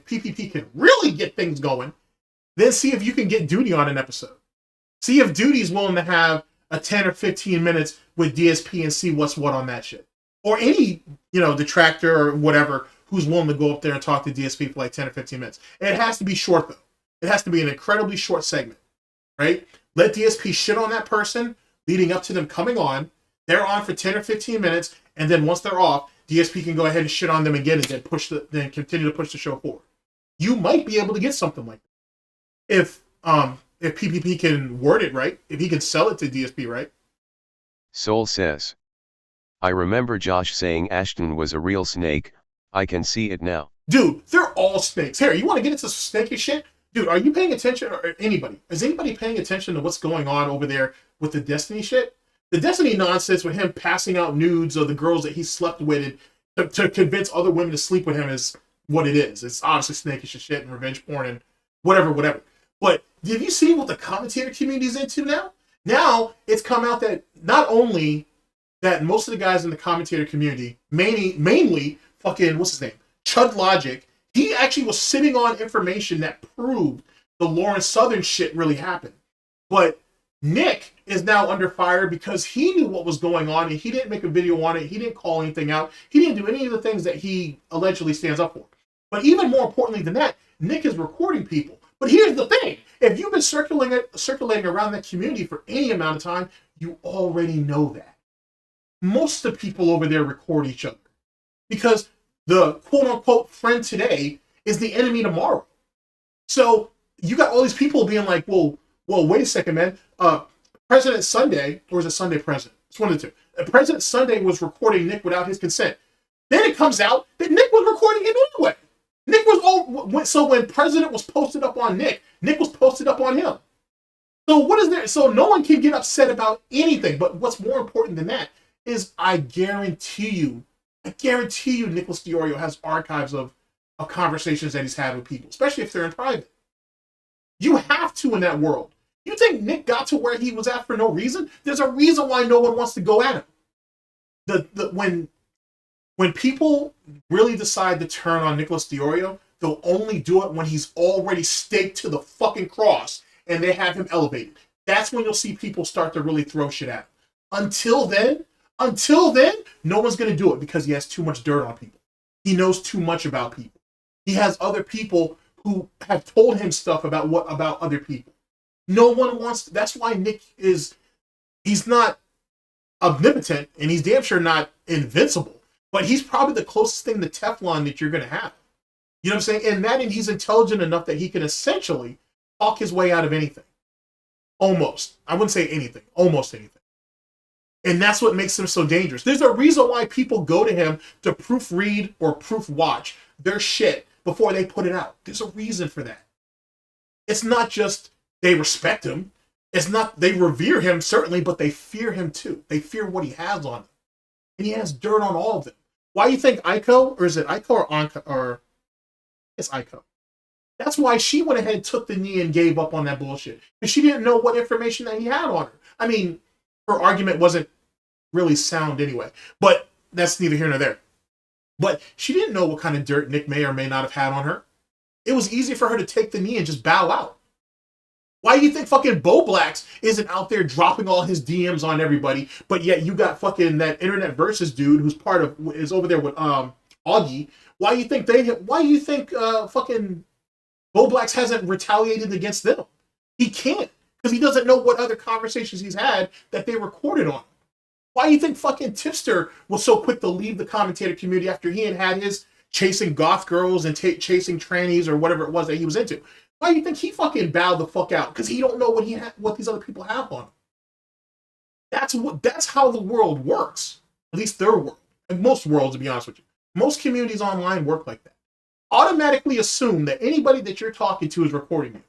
PPP can really get things going, then see if you can get Duty on an episode. See if Duty's willing to have a 10 or 15 minutes with DSP and see what's what on that shit. Or any, detractor or whatever who's willing to go up there and talk to DSP for like 10 or 15 minutes. And it has to be short, though. It has to be an incredibly short segment, right? Let DSP shit on that person leading up to them coming on. They're on for 10 or 15 minutes, and then once they're off, DSP can go ahead and shit on them again and then continue to push the show forward. You might be able to get something like that. If PPP can word it right, if he can sell it to DSP right. Soul says. I remember Josh saying Ashton was a real snake. I can see it now. Dude, they're all snakes. Harry, you want to get into snaky shit? Dude, are you paying attention, or anybody? Is anybody paying attention to what's going on over there with the Destiny shit? The Destiny nonsense with him passing out nudes of the girls that he slept with to convince other women to sleep with him is what it is. It's obviously snakish shit and revenge porn and whatever. But have you seen what the commentator community is into now? Now it's come out that not only that most of the guys in the commentator community, mainly fucking, what's his name? Chud Logic, he actually was sitting on information that proved the Lawrence Southern shit really happened. But Nick is now under fire because he knew what was going on and he didn't make a video on it. He didn't call anything out. He didn't do any of the things that he allegedly stands up for. But even more importantly than that, Nick is recording people. But here's the thing. If you've been circulating around that community for any amount of time, you already know that. Most of the people over there record each other. Because the quote-unquote friend today is the enemy tomorrow. So you got all these people being like, well, wait a second, man. President Sunday, or is it Sunday President? It's one of the two. President Sunday was recording Nick without his consent. Then it comes out that Nick was recording him anyway. Nick was so when President was posted up on Nick was posted up on him. So what is there? So no one can get upset about anything. But what's more important than that is I guarantee you, Nicholas Diorio has archives of conversations that he's had with people, especially if they're in private. You have to in that world. You think Nick got to where he was at for no reason? There's a reason why no one wants to go at him. When people really decide to turn on Nicholas Diorio, they'll only do it when he's already staked to the fucking cross and they have him elevated. That's when you'll see people start to really throw shit at him. Until then, no one's going to do it because he has too much dirt on people. He knows too much about people. He has other people who have told him stuff about other people. No one wants to, that's why Nick he's not omnipotent, and he's damn sure not invincible, but he's probably the closest thing to Teflon that you're going to have. You know what I'm saying? And he's intelligent enough that he can essentially talk his way out of anything. Almost. I wouldn't say anything. Almost anything. And that's what makes him so dangerous. There's a reason why people go to him to proofread or proof watch their shit before they put it out. There's a reason for that. It's not just they respect him. It's not they revere him, certainly, but they fear him too. They fear what he has on him. And he has dirt on all of them. Why do you think Aiko, or is it Aiko or Anka, or it's Aiko? That's why she went ahead and took the knee and gave up on that bullshit. Because she didn't know what information that he had on her. I mean, her argument wasn't really sound anyway. But that's neither here nor there. But she didn't know what kind of dirt Nick may or may not have had on her. It was easy for her to take the knee and just bow out. Why do you think fucking Bo Blacks isn't out there dropping all his DMs on everybody, but yet you got fucking that Internet Versus dude who's is over there with Augie? Why do you think fucking Bo Blacks hasn't retaliated against them? He can't, because he doesn't know what other conversations he's had that they recorded on. Why do you think fucking Tipster was so quick to leave the commentator community after he had his chasing goth girls and chasing trannies or whatever it was that he was into? Why do you think he fucking bowed the fuck out? Because he don't know what these other people have on him. That's how the world works. At least their world. And most worlds, to be honest with you. Most communities online work like that. Automatically assume that anybody that you're talking to is recording you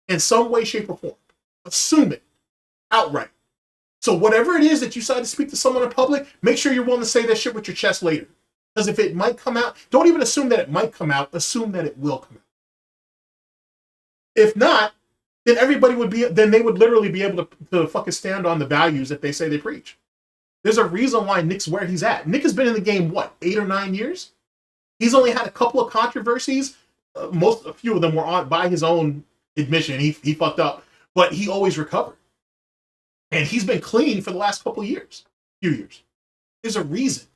in some way, shape, or form. Assume it outright. So whatever it is that you decide to speak to someone in public, make sure you're willing to say that shit with your chest later. Because if it might come out, don't even assume that it might come out. Assume that it will come out. If not, then they would literally be able to fucking stand on the values that they say they preach. There's a reason why Nick's where he's at. Nick has been in the game, what, 8 or 9 years? He's only had a couple of controversies. A few of them were on by his own admission. He fucked up, but he always recovered. And he's been clean for the last few years. There's a reason.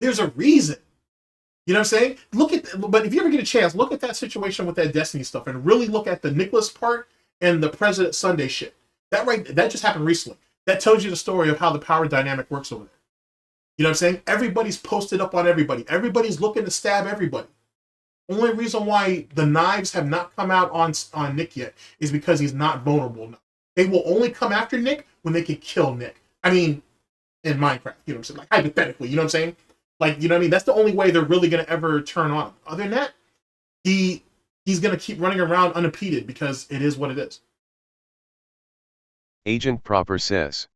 There's a reason. You know what I'm saying? But if you ever get a chance, look at that situation with that Destiny stuff and really look at the Nicholas part and the President Sunday shit. That just happened recently. That tells you the story of how the power dynamic works over there. You know what I'm saying? Everybody's posted up on everybody. Everybody's looking to stab everybody. Only reason why the knives have not come out on Nick yet is because he's not vulnerable enough. They will only come after Nick when they can kill Nick. I mean, in Minecraft, you know what I'm saying? Like, hypothetically, you know what I'm saying? Like, you know what I mean? That's the only way they're really going to ever turn on him. Other than that, he's going to keep running around unimpeded because it is what it is. Agent Proper says,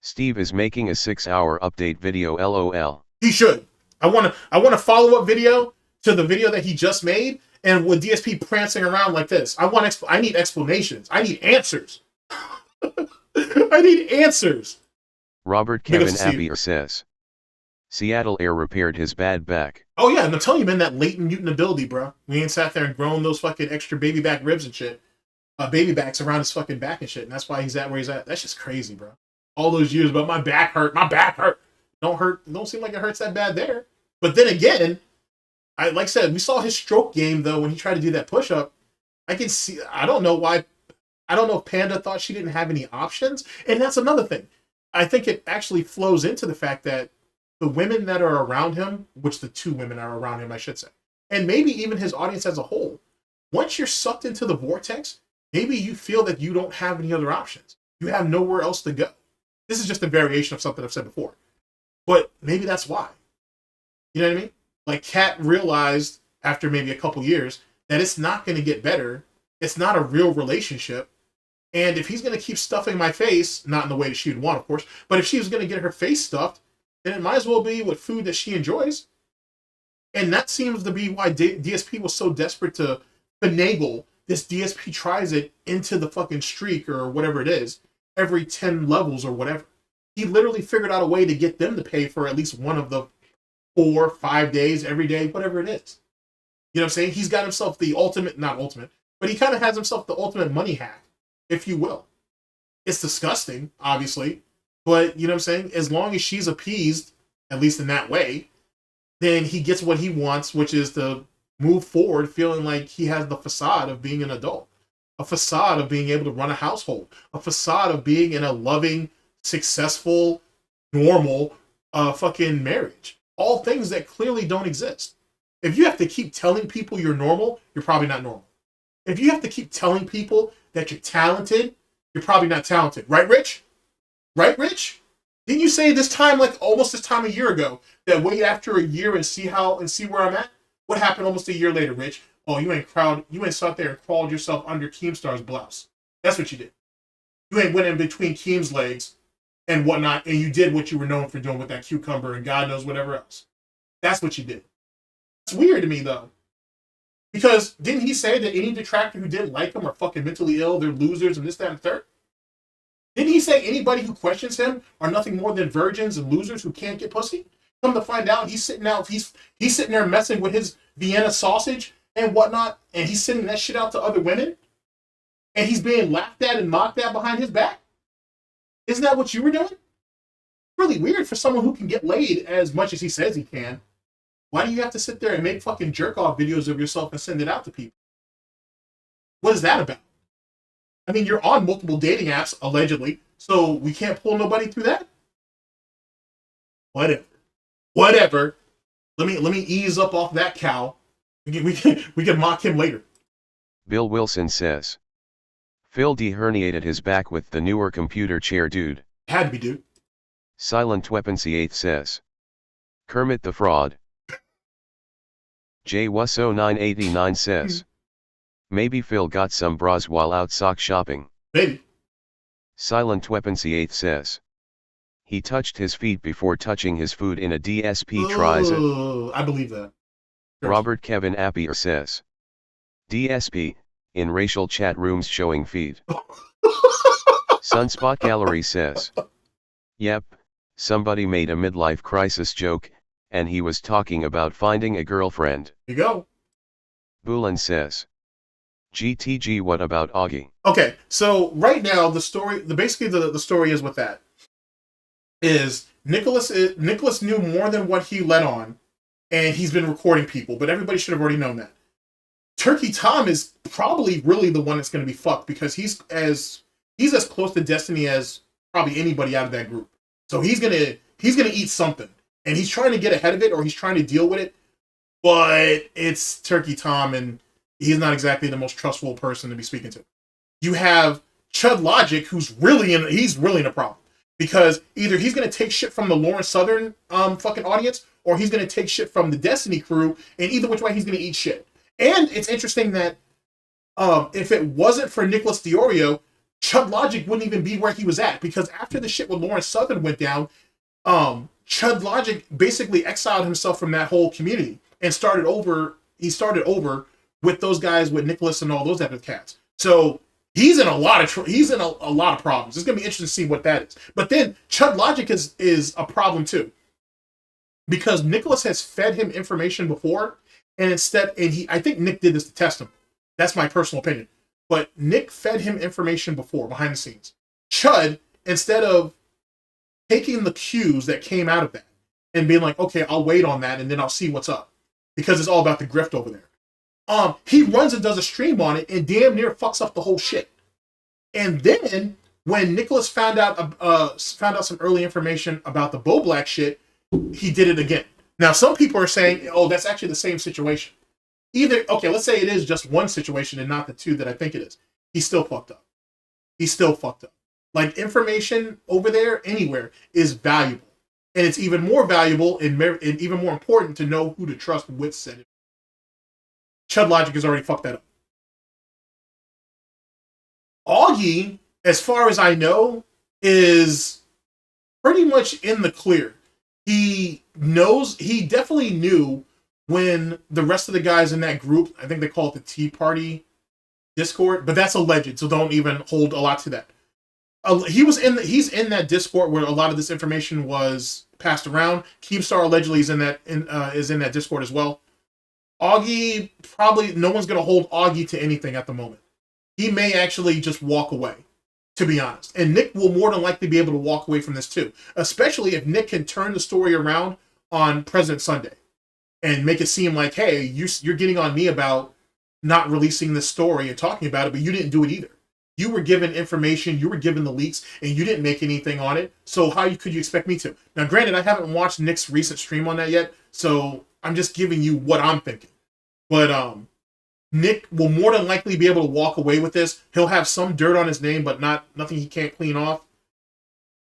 Steve is making a 6-hour update video LOL. He should. I want a follow-up video to the video that he just made, and with DSP prancing around like this. I need explanations. I need answers. I need answers. Robert Kevin Abier says, Seattle Air repaired his bad back. Oh yeah, and I'm telling you, man, that latent mutant ability, bro. We ain't sat there and grown those fucking extra baby back ribs and shit. Baby backs around his fucking back and shit, and that's why he's at where he's at. That's just crazy, bro. All those years about my back hurt. Don't seem like it hurts that bad there. But then again, like I said, we saw his stroke game though when he tried to do that push-up. I can see, I don't know if Panda thought she didn't have any options. And that's another thing. I think it actually flows into the fact that the women that are around him, which the 2 women are around him, I should say, and maybe even his audience as a whole, once you're sucked into the vortex, maybe you feel that you don't have any other options. You have nowhere else to go. This is just a variation of something I've said before. But maybe that's why. You know what I mean? Like, Kat realized after maybe a couple years that it's not going to get better. It's not a real relationship. And if he's going to keep stuffing my face, not in the way that she would want, of course, but if she was going to get her face stuffed, then it might as well be with food that she enjoys. And that seems to be why DSP was so desperate to finagle this DSP tries it into the fucking streak or whatever it is, every 10 levels or whatever. He literally figured out a way to get them to pay for at least one of the 4, 5 days, every day, whatever it is. You know what I'm saying? He's got himself the not ultimate, but he kind of has himself the ultimate money hack, if you will. It's disgusting, obviously, but you know what I'm saying? As long as she's appeased, at least in that way, then he gets what he wants, which is to move forward feeling like he has the facade of being an adult, a facade of being able to run a household, a facade of being in a loving, successful, normal fucking marriage. All things that clearly don't exist. If you have to keep telling people you're normal, you're probably not normal. If you have to keep telling people that you're talented, you're probably not talented. Right, Rich? Right, Rich? Didn't you say this time, like almost this time a year ago, that wait after a year and see where I'm at? What happened almost a year later, Rich? Oh, you ain't sat there and crawled yourself under Keemstar's blouse. That's what you did. You ain't went in between Keem's legs and whatnot, and you did what you were known for doing with that cucumber and God knows whatever else. That's what you did. It's weird to me, though. Because didn't he say that any detractor who didn't like him are fucking mentally ill, they're losers, and this, that, and third? Didn't he say anybody who questions him are nothing more than virgins and losers who can't get pussy? Come to find out, he's sitting there messing with his Vienna sausage and whatnot, and he's sending that shit out to other women, and he's being laughed at and mocked at behind his back? Isn't that what you were doing? Really weird for someone who can get laid as much as he says he can. Why do you have to sit there and make fucking jerk-off videos of yourself and send it out to people? What is that about? I mean, you're on multiple dating apps, allegedly, so we can't pull nobody through that? Whatever. Let me ease up off that cow. We can mock him later. Bill Wilson says, Phil deherniated his back with the newer computer chair, dude. Had to be, dude. Silent Weaponsy 8 says, Kermit the Fraud. J Wusso 989 says, maybe Phil got some bras while out sock shopping. Maybe. Silent Weaponsy 8 says, he touched his feet before touching his food in a DSP tries it. I believe that. Robert Kevin Appier says, DSP, in racial chat rooms showing feet. Sunspot Gallery says, yep, somebody made a midlife crisis joke, and he was talking about finding a girlfriend. There you go. Bulan says, GTG, what about Augie? Okay, so right now the story is with that is Nicholas knew more than what he let on, and he's been recording people, but everybody should have already known that. Turkey Tom is probably really the one that's going to be fucked because he's as close to Destiny as probably anybody out of that group. So he's gonna eat something, and he's trying to get ahead of it, or he's trying to deal with it. But it's Turkey Tom, and he's not exactly the most trustful person to be speaking to. You have Chud Logic, who's really in a problem because either he's gonna take shit from the Lawrence Southern fucking audience, or he's gonna take shit from the Destiny crew, and either which way he's gonna eat shit. And it's interesting that if it wasn't for Nicholas Diorio, Chud Logic wouldn't even be where he was at, because after the shit with Lawrence Southern went down, Chud Logic basically exiled himself from that whole community and started over. He started over with those guys, with Nicholas and all those other cats. So he's in a lot of a lot of problems. It's gonna be interesting to see what that is. But then Chud Logic is a problem too, because Nicholas has fed him information before, and I think Nick did this to test him. That's my personal opinion. But Nick fed him information before, behind the scenes. Chud, instead of taking the cues that came out of that and being like, okay, I'll wait on that and then I'll see what's up, because it's all about the grift over there. He runs and does a stream on it and damn near fucks up the whole shit. And then when Nicholas found out some early information about the Bo Black shit, he did it again. Now some people are saying, oh, that's actually the same situation. Let's say it is just one situation and not the two that I think it is. He's still fucked up. Like, information over there, anywhere, is valuable. And it's even more valuable and even more important to know who to trust with said. Chud Logic has already fucked that up. Augie, as far as I know, is pretty much in the clear. He definitely knew when the rest of the guys in that group, I think they call it the Tea Party Discord, but that's alleged, so don't even hold a lot to that. He's in that Discord where a lot of this information was passed around. Keemstar allegedly is in that Discord as well. Augie, probably no one's going to hold Augie to anything at the moment. He may actually just walk away, to be honest. And Nick will more than likely be able to walk away from this too, especially if Nick can turn the story around on President Sunday. and make it seem like, hey, you're getting on me about not releasing this story and talking about it, but you didn't do it either. You were given information, you were given the leaks, and you didn't make anything on it. So how could you expect me to? Now, granted, I haven't watched Nick's recent stream on that yet, so I'm just giving you what I'm thinking. But Nick will more than likely be able to walk away with this. He'll have some dirt on his name, but nothing he can't clean off.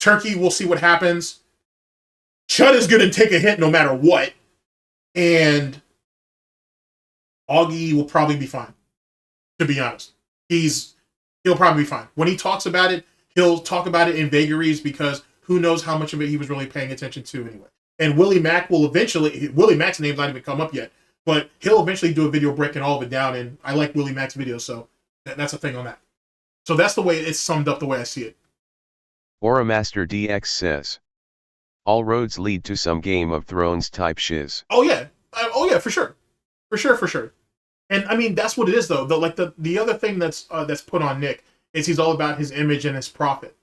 Turkey, we'll see what happens. Chud is going to take a hit no matter what. And Augie will probably be fine, to be honest. He'll probably be fine. When he talks about it, he'll talk about it in vagaries because who knows how much of it he was really paying attention to anyway. And Willie Mack will eventually, Willie Mack's name's not even come up yet, but he'll eventually do a video breaking all of it down, and I like Willie Mack's videos, so that's a thing on that. So that's the way it's summed up the way I see it. Auramaster DX says, all roads lead to some Game of Thrones type shiz. Oh yeah, for sure. For sure. And I mean, that's what it is though. The other thing that's put on Nick is he's all about his image and his profit.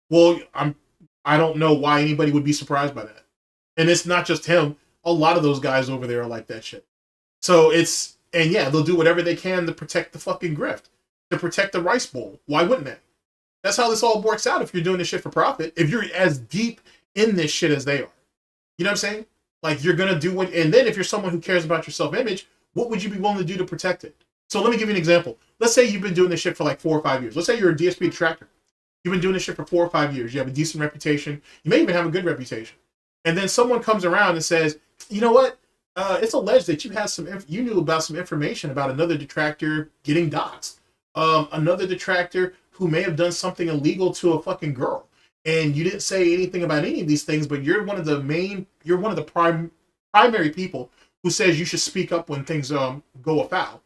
Well, I don't know why anybody would be surprised by that. And it's not just him. A lot of those guys over there are like that shit. So they'll do whatever they can to protect the fucking grift, to protect the rice bowl. Why wouldn't they? That's how this all works out if you're doing this shit for profit. If you're as deep in this shit as they are. You know what I'm saying? Like, you're going to do what, and then if you're someone who cares about your self-image, what would you be willing to do to protect it? So let me give you an example. Let's say you've been doing this shit for like 4 or 5 years. Let's say you're a DSP detractor. You've been doing this shit for 4 or 5 years. You have a decent reputation. You may even have a good reputation. And then someone comes around and says, you know what? It's alleged that you knew about some information about another detractor getting doxxed. Another detractor who may have done something illegal to a fucking girl. And you didn't say anything about any of these things, but you're one of the primary people who says you should speak up when things go afoul.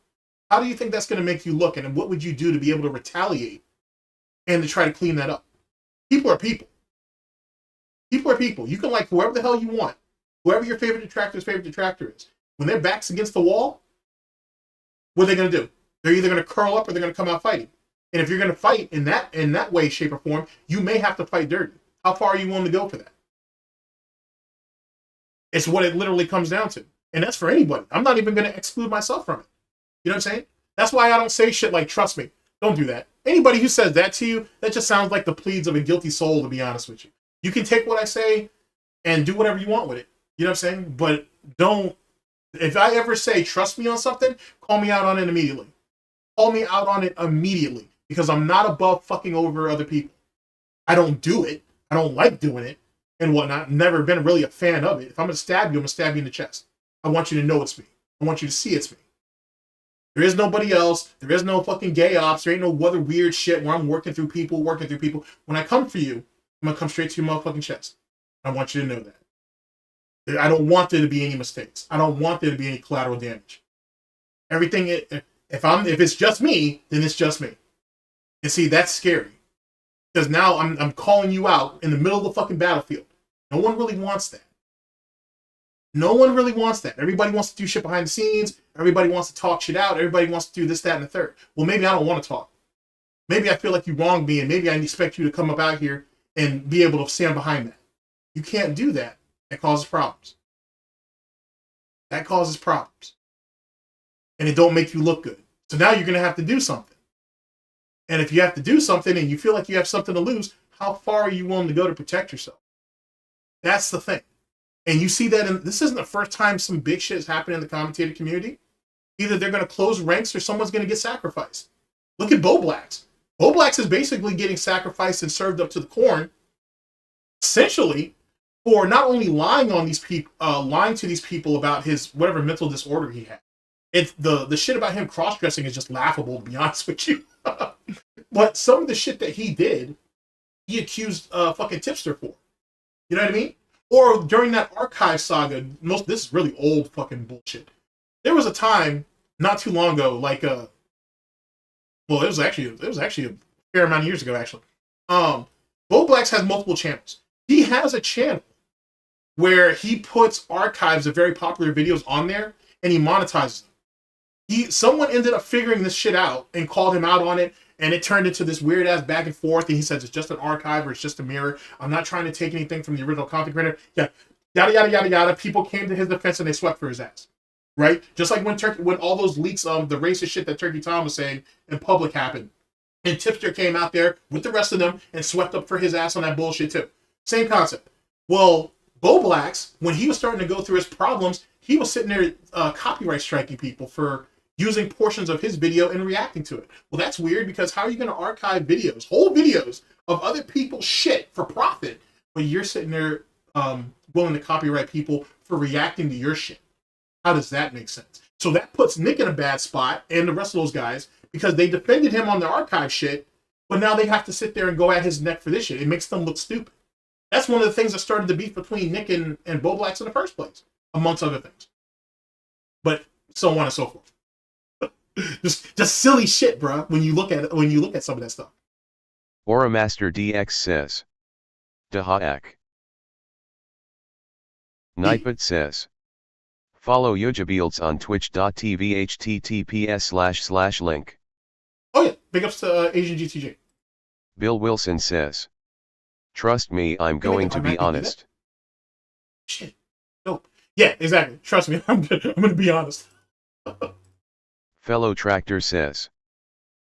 How do you think that's going to make you look? And what would you do to be able to retaliate and to try to clean that up? People are people. People are people. You can like whoever the hell you want. Whoever your favorite detractor's favorite detractor is. When their back's against the wall, what are they going to do? They're either going to curl up or they're going to come out fighting. And if you're going to fight in that way, shape, or form, you may have to fight dirty. How far are you willing to go for that? It's what it literally comes down to. And that's for anybody. I'm not even going to exclude myself from it. You know what I'm saying? That's why I don't say shit like, trust me. Don't do that. Anybody who says that to you, that just sounds like the pleads of a guilty soul, to be honest with you. You can take what I say and do whatever you want with it. You know what I'm saying? But don't, if I ever say, trust me on something, call me out on it immediately. Call me out on it immediately. Because I'm not above fucking over other people. I don't do it. I don't like doing it and whatnot. Never been really a fan of it. If I'm going to stab you, I'm going to stab you in the chest. I want you to know it's me. I want you to see it's me. There is nobody else. There is no fucking gay ops. There ain't no other weird shit where I'm working through people. When I come for you, I'm going to come straight to your motherfucking chest. I want you to know that. I don't want there to be any mistakes. I don't want there to be any collateral damage. Everything, if it's just me, then it's just me. And see, that's scary. Because now I'm calling you out in the middle of the fucking battlefield. No one really wants that. No one really wants that. Everybody wants to do shit behind the scenes. Everybody wants to talk shit out. Everybody wants to do this, that, and the third. Well, maybe I don't want to talk. Maybe I feel like you wronged me, and maybe I expect you to come up out here and be able to stand behind that. You can't do that. That causes problems. That causes problems. And it don't make you look good. So now you're going to have to do something. And if you have to do something and you feel like you have something to lose, how far are you willing to go to protect yourself? That's the thing. And you see that this isn't the first time some big shit has happened in the commentator community. Either they're going to close ranks or someone's going to get sacrificed. Look at Bo Blacks. Bo Blacks is basically getting sacrificed and served up to the corn, essentially, for not only lying on these people, lying to these people about his whatever mental disorder he had. It's the shit about him cross-dressing is just laughable, to be honest with you. But some of the shit that he did, he accused fucking Tipster for. You know what I mean? Or during that archive saga, this is really old fucking bullshit. There was a time not too long ago, like it was actually a fair amount of years ago, actually. Bo Blacks has multiple channels. He has a channel where he puts archives of very popular videos on there and he monetizes them. Someone ended up figuring this shit out and called him out on it, and it turned into this weird ass back and forth. And he says it's just an archive or it's just a mirror. I'm not trying to take anything from the original content creator. Yeah, yada yada yada yada. People came to his defense and they swept for his ass. right? Just like when all those leaks of the racist shit that Turkey Tom was saying in public happened. And Tipster came out there with the rest of them and swept up for his ass on that bullshit too. Same concept. Well, Bo Blacks, when he was starting to go through his problems, he was sitting there copyright striking people for using portions of his video and reacting to it. Well, that's weird because how are you going to archive videos, whole videos of other people's shit for profit, but you're sitting there willing to copyright people for reacting to your shit? How does that make sense? So that puts Nick in a bad spot and the rest of those guys because they defended him on the archive shit, but now they have to sit there and go at his neck for this shit. It makes them look stupid. That's one of the things that started the beef between Nick and Bo Blacks in the first place, amongst other things. But so on and so forth. just silly shit, bro. When you look at some of that stuff. Auramaster DX says. Dahaek. Nightbot says. Follow Yujabeelds on twitch.tv https://link. Oh yeah, big ups to Asian GTG. Bill Wilson says. Trust me, I'm going to be honest. Shit. Nope. Yeah, exactly. Trust me, I'm going to be honest. Fellow Tractor says.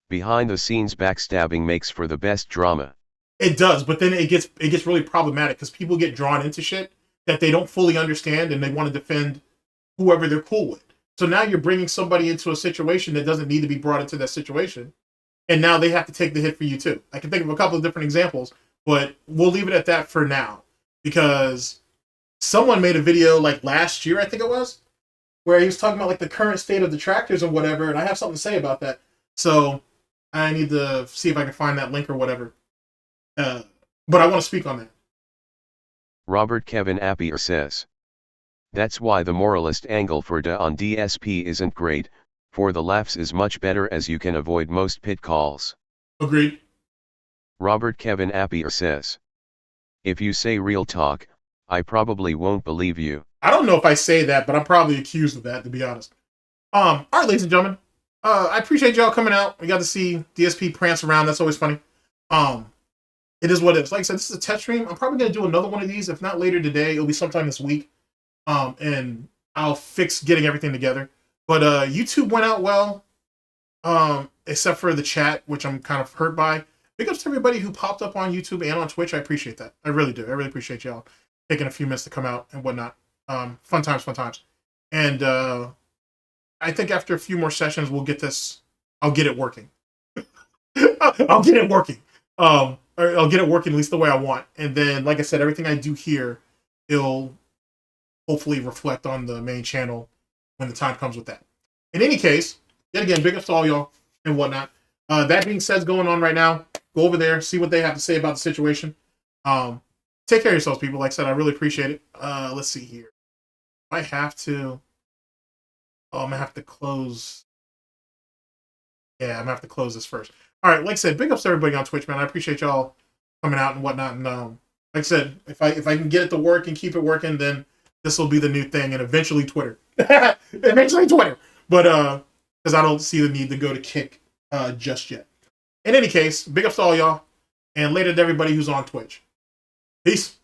Behind the scenes backstabbing makes for the best drama. It does, but then it gets really problematic because people get drawn into shit that they don't fully understand and they want to defend whoever they're cool with. So now you're bringing somebody into a situation that doesn't need to be brought into that situation. And now they have to take the hit for you too. I can think of a couple of different examples, but we'll leave it at that for now. Because someone made a video like last year, I think it was, where he was talking about like the current state of the tractors and whatever, and I have something to say about that. So I need to see if I can find that link or whatever. But I want to speak on that. Robert Kevin Appier says. That's why the moralist angle for Da on DSP isn't great, for the laughs is much better as you can avoid most pit calls. Agreed. Robert Kevin Appier says. If you say real talk, I probably won't believe you. I don't know if I say that, but I'm probably accused of that, to be honest. All right, ladies and gentlemen. I appreciate y'all coming out. We got to see DSP prance around. That's always funny. It is what it is. Like I said, this is a test stream. I'm probably going to do another one of these. If not later today, it'll be sometime this week. And I'll fix getting everything together. But YouTube went out well, except for the chat, which I'm kind of hurt by. Big ups to everybody who popped up on YouTube and on Twitch. I appreciate that. I really do. I really appreciate y'all taking a few minutes to come out and whatnot. Fun times, fun times. And I think after a few more sessions, we'll get this. I'll get it working. I'll get it working. Or I'll get it working at least the way I want. And then, like I said, everything I do here, it'll hopefully reflect on the main channel when the time comes with that. In any case, yet again, big ups to all y'all and whatnot. That being said, going on right now, go over there, see what they have to say about the situation. Take care of yourselves, people. Like I said, I really appreciate it. Let's see here. I have to... Oh, I'm going to have to close... Yeah, I'm going to have to close this first. All right, like I said, big ups to everybody on Twitch, man. I appreciate y'all coming out and whatnot. And like I said, if I can get it to work and keep it working, then this will be the new thing, and eventually Twitter. Eventually Twitter. But, because I don't see the need to go to Kick just yet. In any case, big ups to all y'all, and later to everybody who's on Twitch. Peace.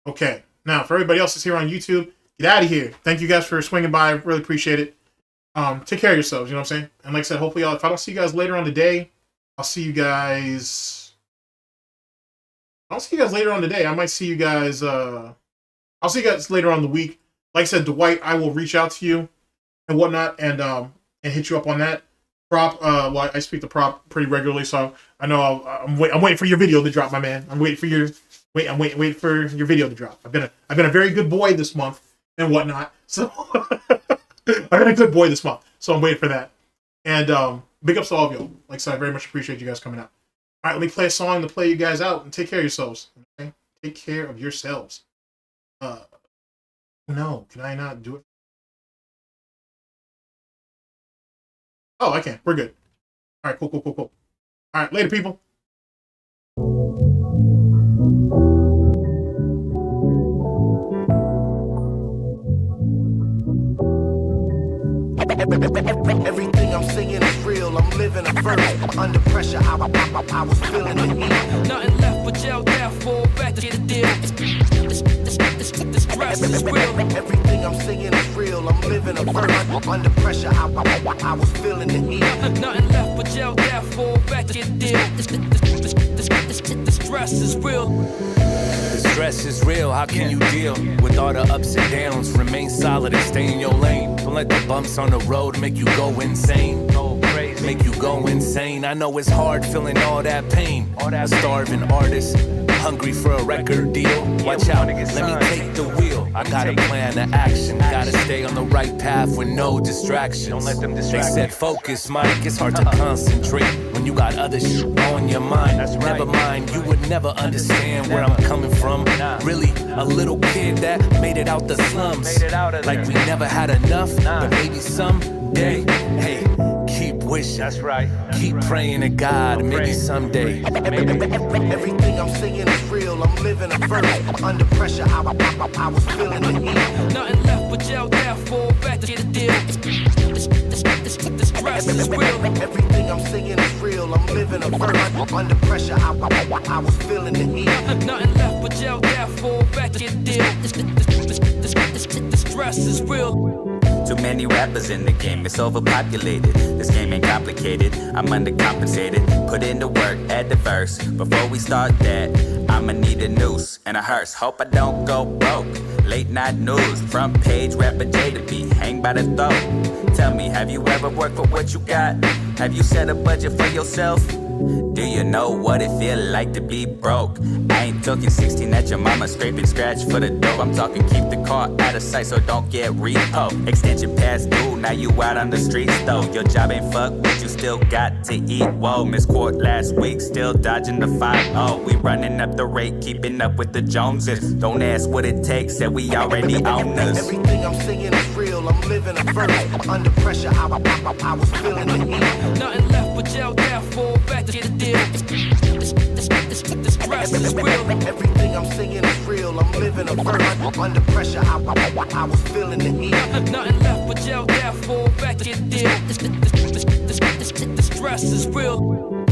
Okay, now for everybody else that's here on YouTube, get out of here. Thank you guys for swinging by. Really appreciate it. Take care of yourselves, you know what I'm saying? And like I said, hopefully, if I don't see you guys later on today, I'll see you guys... I'll see you guys later on today. I might see you guys... I'll see you guys later on the week. Like I said, Dwight, I will reach out to you and whatnot and hit you up on that. Prop, well, I speak to Prop pretty regularly, so I know I'm waiting for your video to drop, my man. I'm waiting for your waiting for your video to drop. I've been a very good boy this month and whatnot. So I've been a good boy this month, so I'm waiting for that. And big ups to all of y'all. Like I said, I very much appreciate you guys coming out. All right, let me play a song to play you guys out and take care of yourselves. Okay? Take care of yourselves. No, can I not do it? Oh, I can. We're good. All right, cool. All right, later, people. Everything I'm saying is real. I'm living a verse. Under pressure, I was feeling the heat. Nothing left but jail, therefore back to get a deal. The stress is real. Everything I'm saying is real. I'm living a verse. Under pressure, I was feeling the heat. Nothing left but jail, therefore back to get a deal. The stress is real. The stress is real, how can you deal with all the ups and downs? Remain solid and stay in your lane. Don't let the bumps on the road make you go insane. Go crazy, make you go insane. I know it's hard feeling all that pain. A starving artist, hungry for a record deal. Watch out, let me take the wheel. I got a plan of action. Gotta stay on the right path with no distractions. Don't let them distract. They said focus, Mike. It's hard to concentrate when you got other shit on your mind. Never mind, you would never understand where I'm coming from. Really, a little kid that made it out the slums. Like we never had enough, but maybe someday. Hey, keep wishing. That's right. Keep praying to God. Maybe someday. Everything I'm saying is real. I'm living a verse. Under pressure, I was feeling the heat. Nothing left but jail, therefore back to get a deal. The stress is real. Everything I'm saying is real. I'm living a verse. Under pressure, I was feeling the heat. Nothing left but jail, therefore back to get a deal. The stress is real. Too many rappers in the game, it's overpopulated. This game ain't complicated, I'm undercompensated. Put in the work, add the verse. Before we start that, I'ma need a noose and a hearse. Hope I don't go broke. Late night news, front page rapper Jaydabee, hang by the throat. Tell me, have you ever worked for what you got? Have you set a budget for yourself? Do you know what it feel like to be broke? I ain't talking 16 at your mama scraping scratch for the dough. I'm talking keep the car out of sight so don't get repo. Extension past due, now you out on the streets though. Your job ain't fuck, but you still got to eat. Whoa, missed court last week, still dodging the 5-0. We running up the rate, keeping up with the Joneses. Don't ask what it takes, that we already own us. Everything I'm saying is real. I'm living a verse. Under pressure, I was feeling the heat. Nothing left but jail, therefore back to get a deal. The stress is real. Everything I'm saying is real. I'm living a verse. Under pressure, I was feeling the heat. Nothing left but jail, therefore back to get a deal. The stress is real.